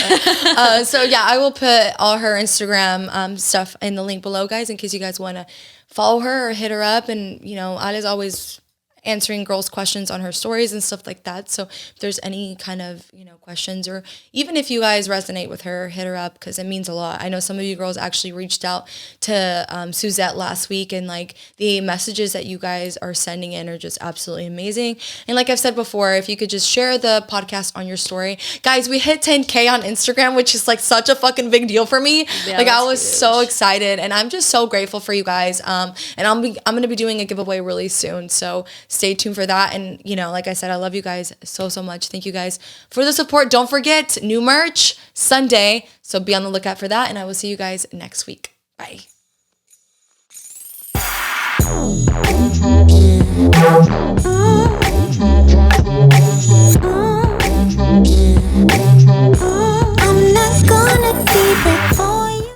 So yeah, I will put all her Instagram stuff in the link below, guys, in case you guys want to follow her or hit her up. And, Ali's always answering girls' questions on her stories and stuff like that. So if there's any kind of, questions, or even if you guys resonate with her, hit her up, because it means a lot. I know some of you girls actually reached out to Suzette last week, and like the messages that you guys are sending in are just absolutely amazing. And like I've said before, if you could just share the podcast on your story. Guys, we hit 10K on Instagram, which is like such a fucking big deal for me. Yeah, like I was huge. So excited, and I'm just so grateful for you guys. And I'm going to be doing a giveaway really soon. So stay tuned for that. And, like I said, I love you guys so, so much. Thank you guys for the support. Don't forget, new merch Sunday. So be on the lookout for that. And I will see you guys next week. Bye.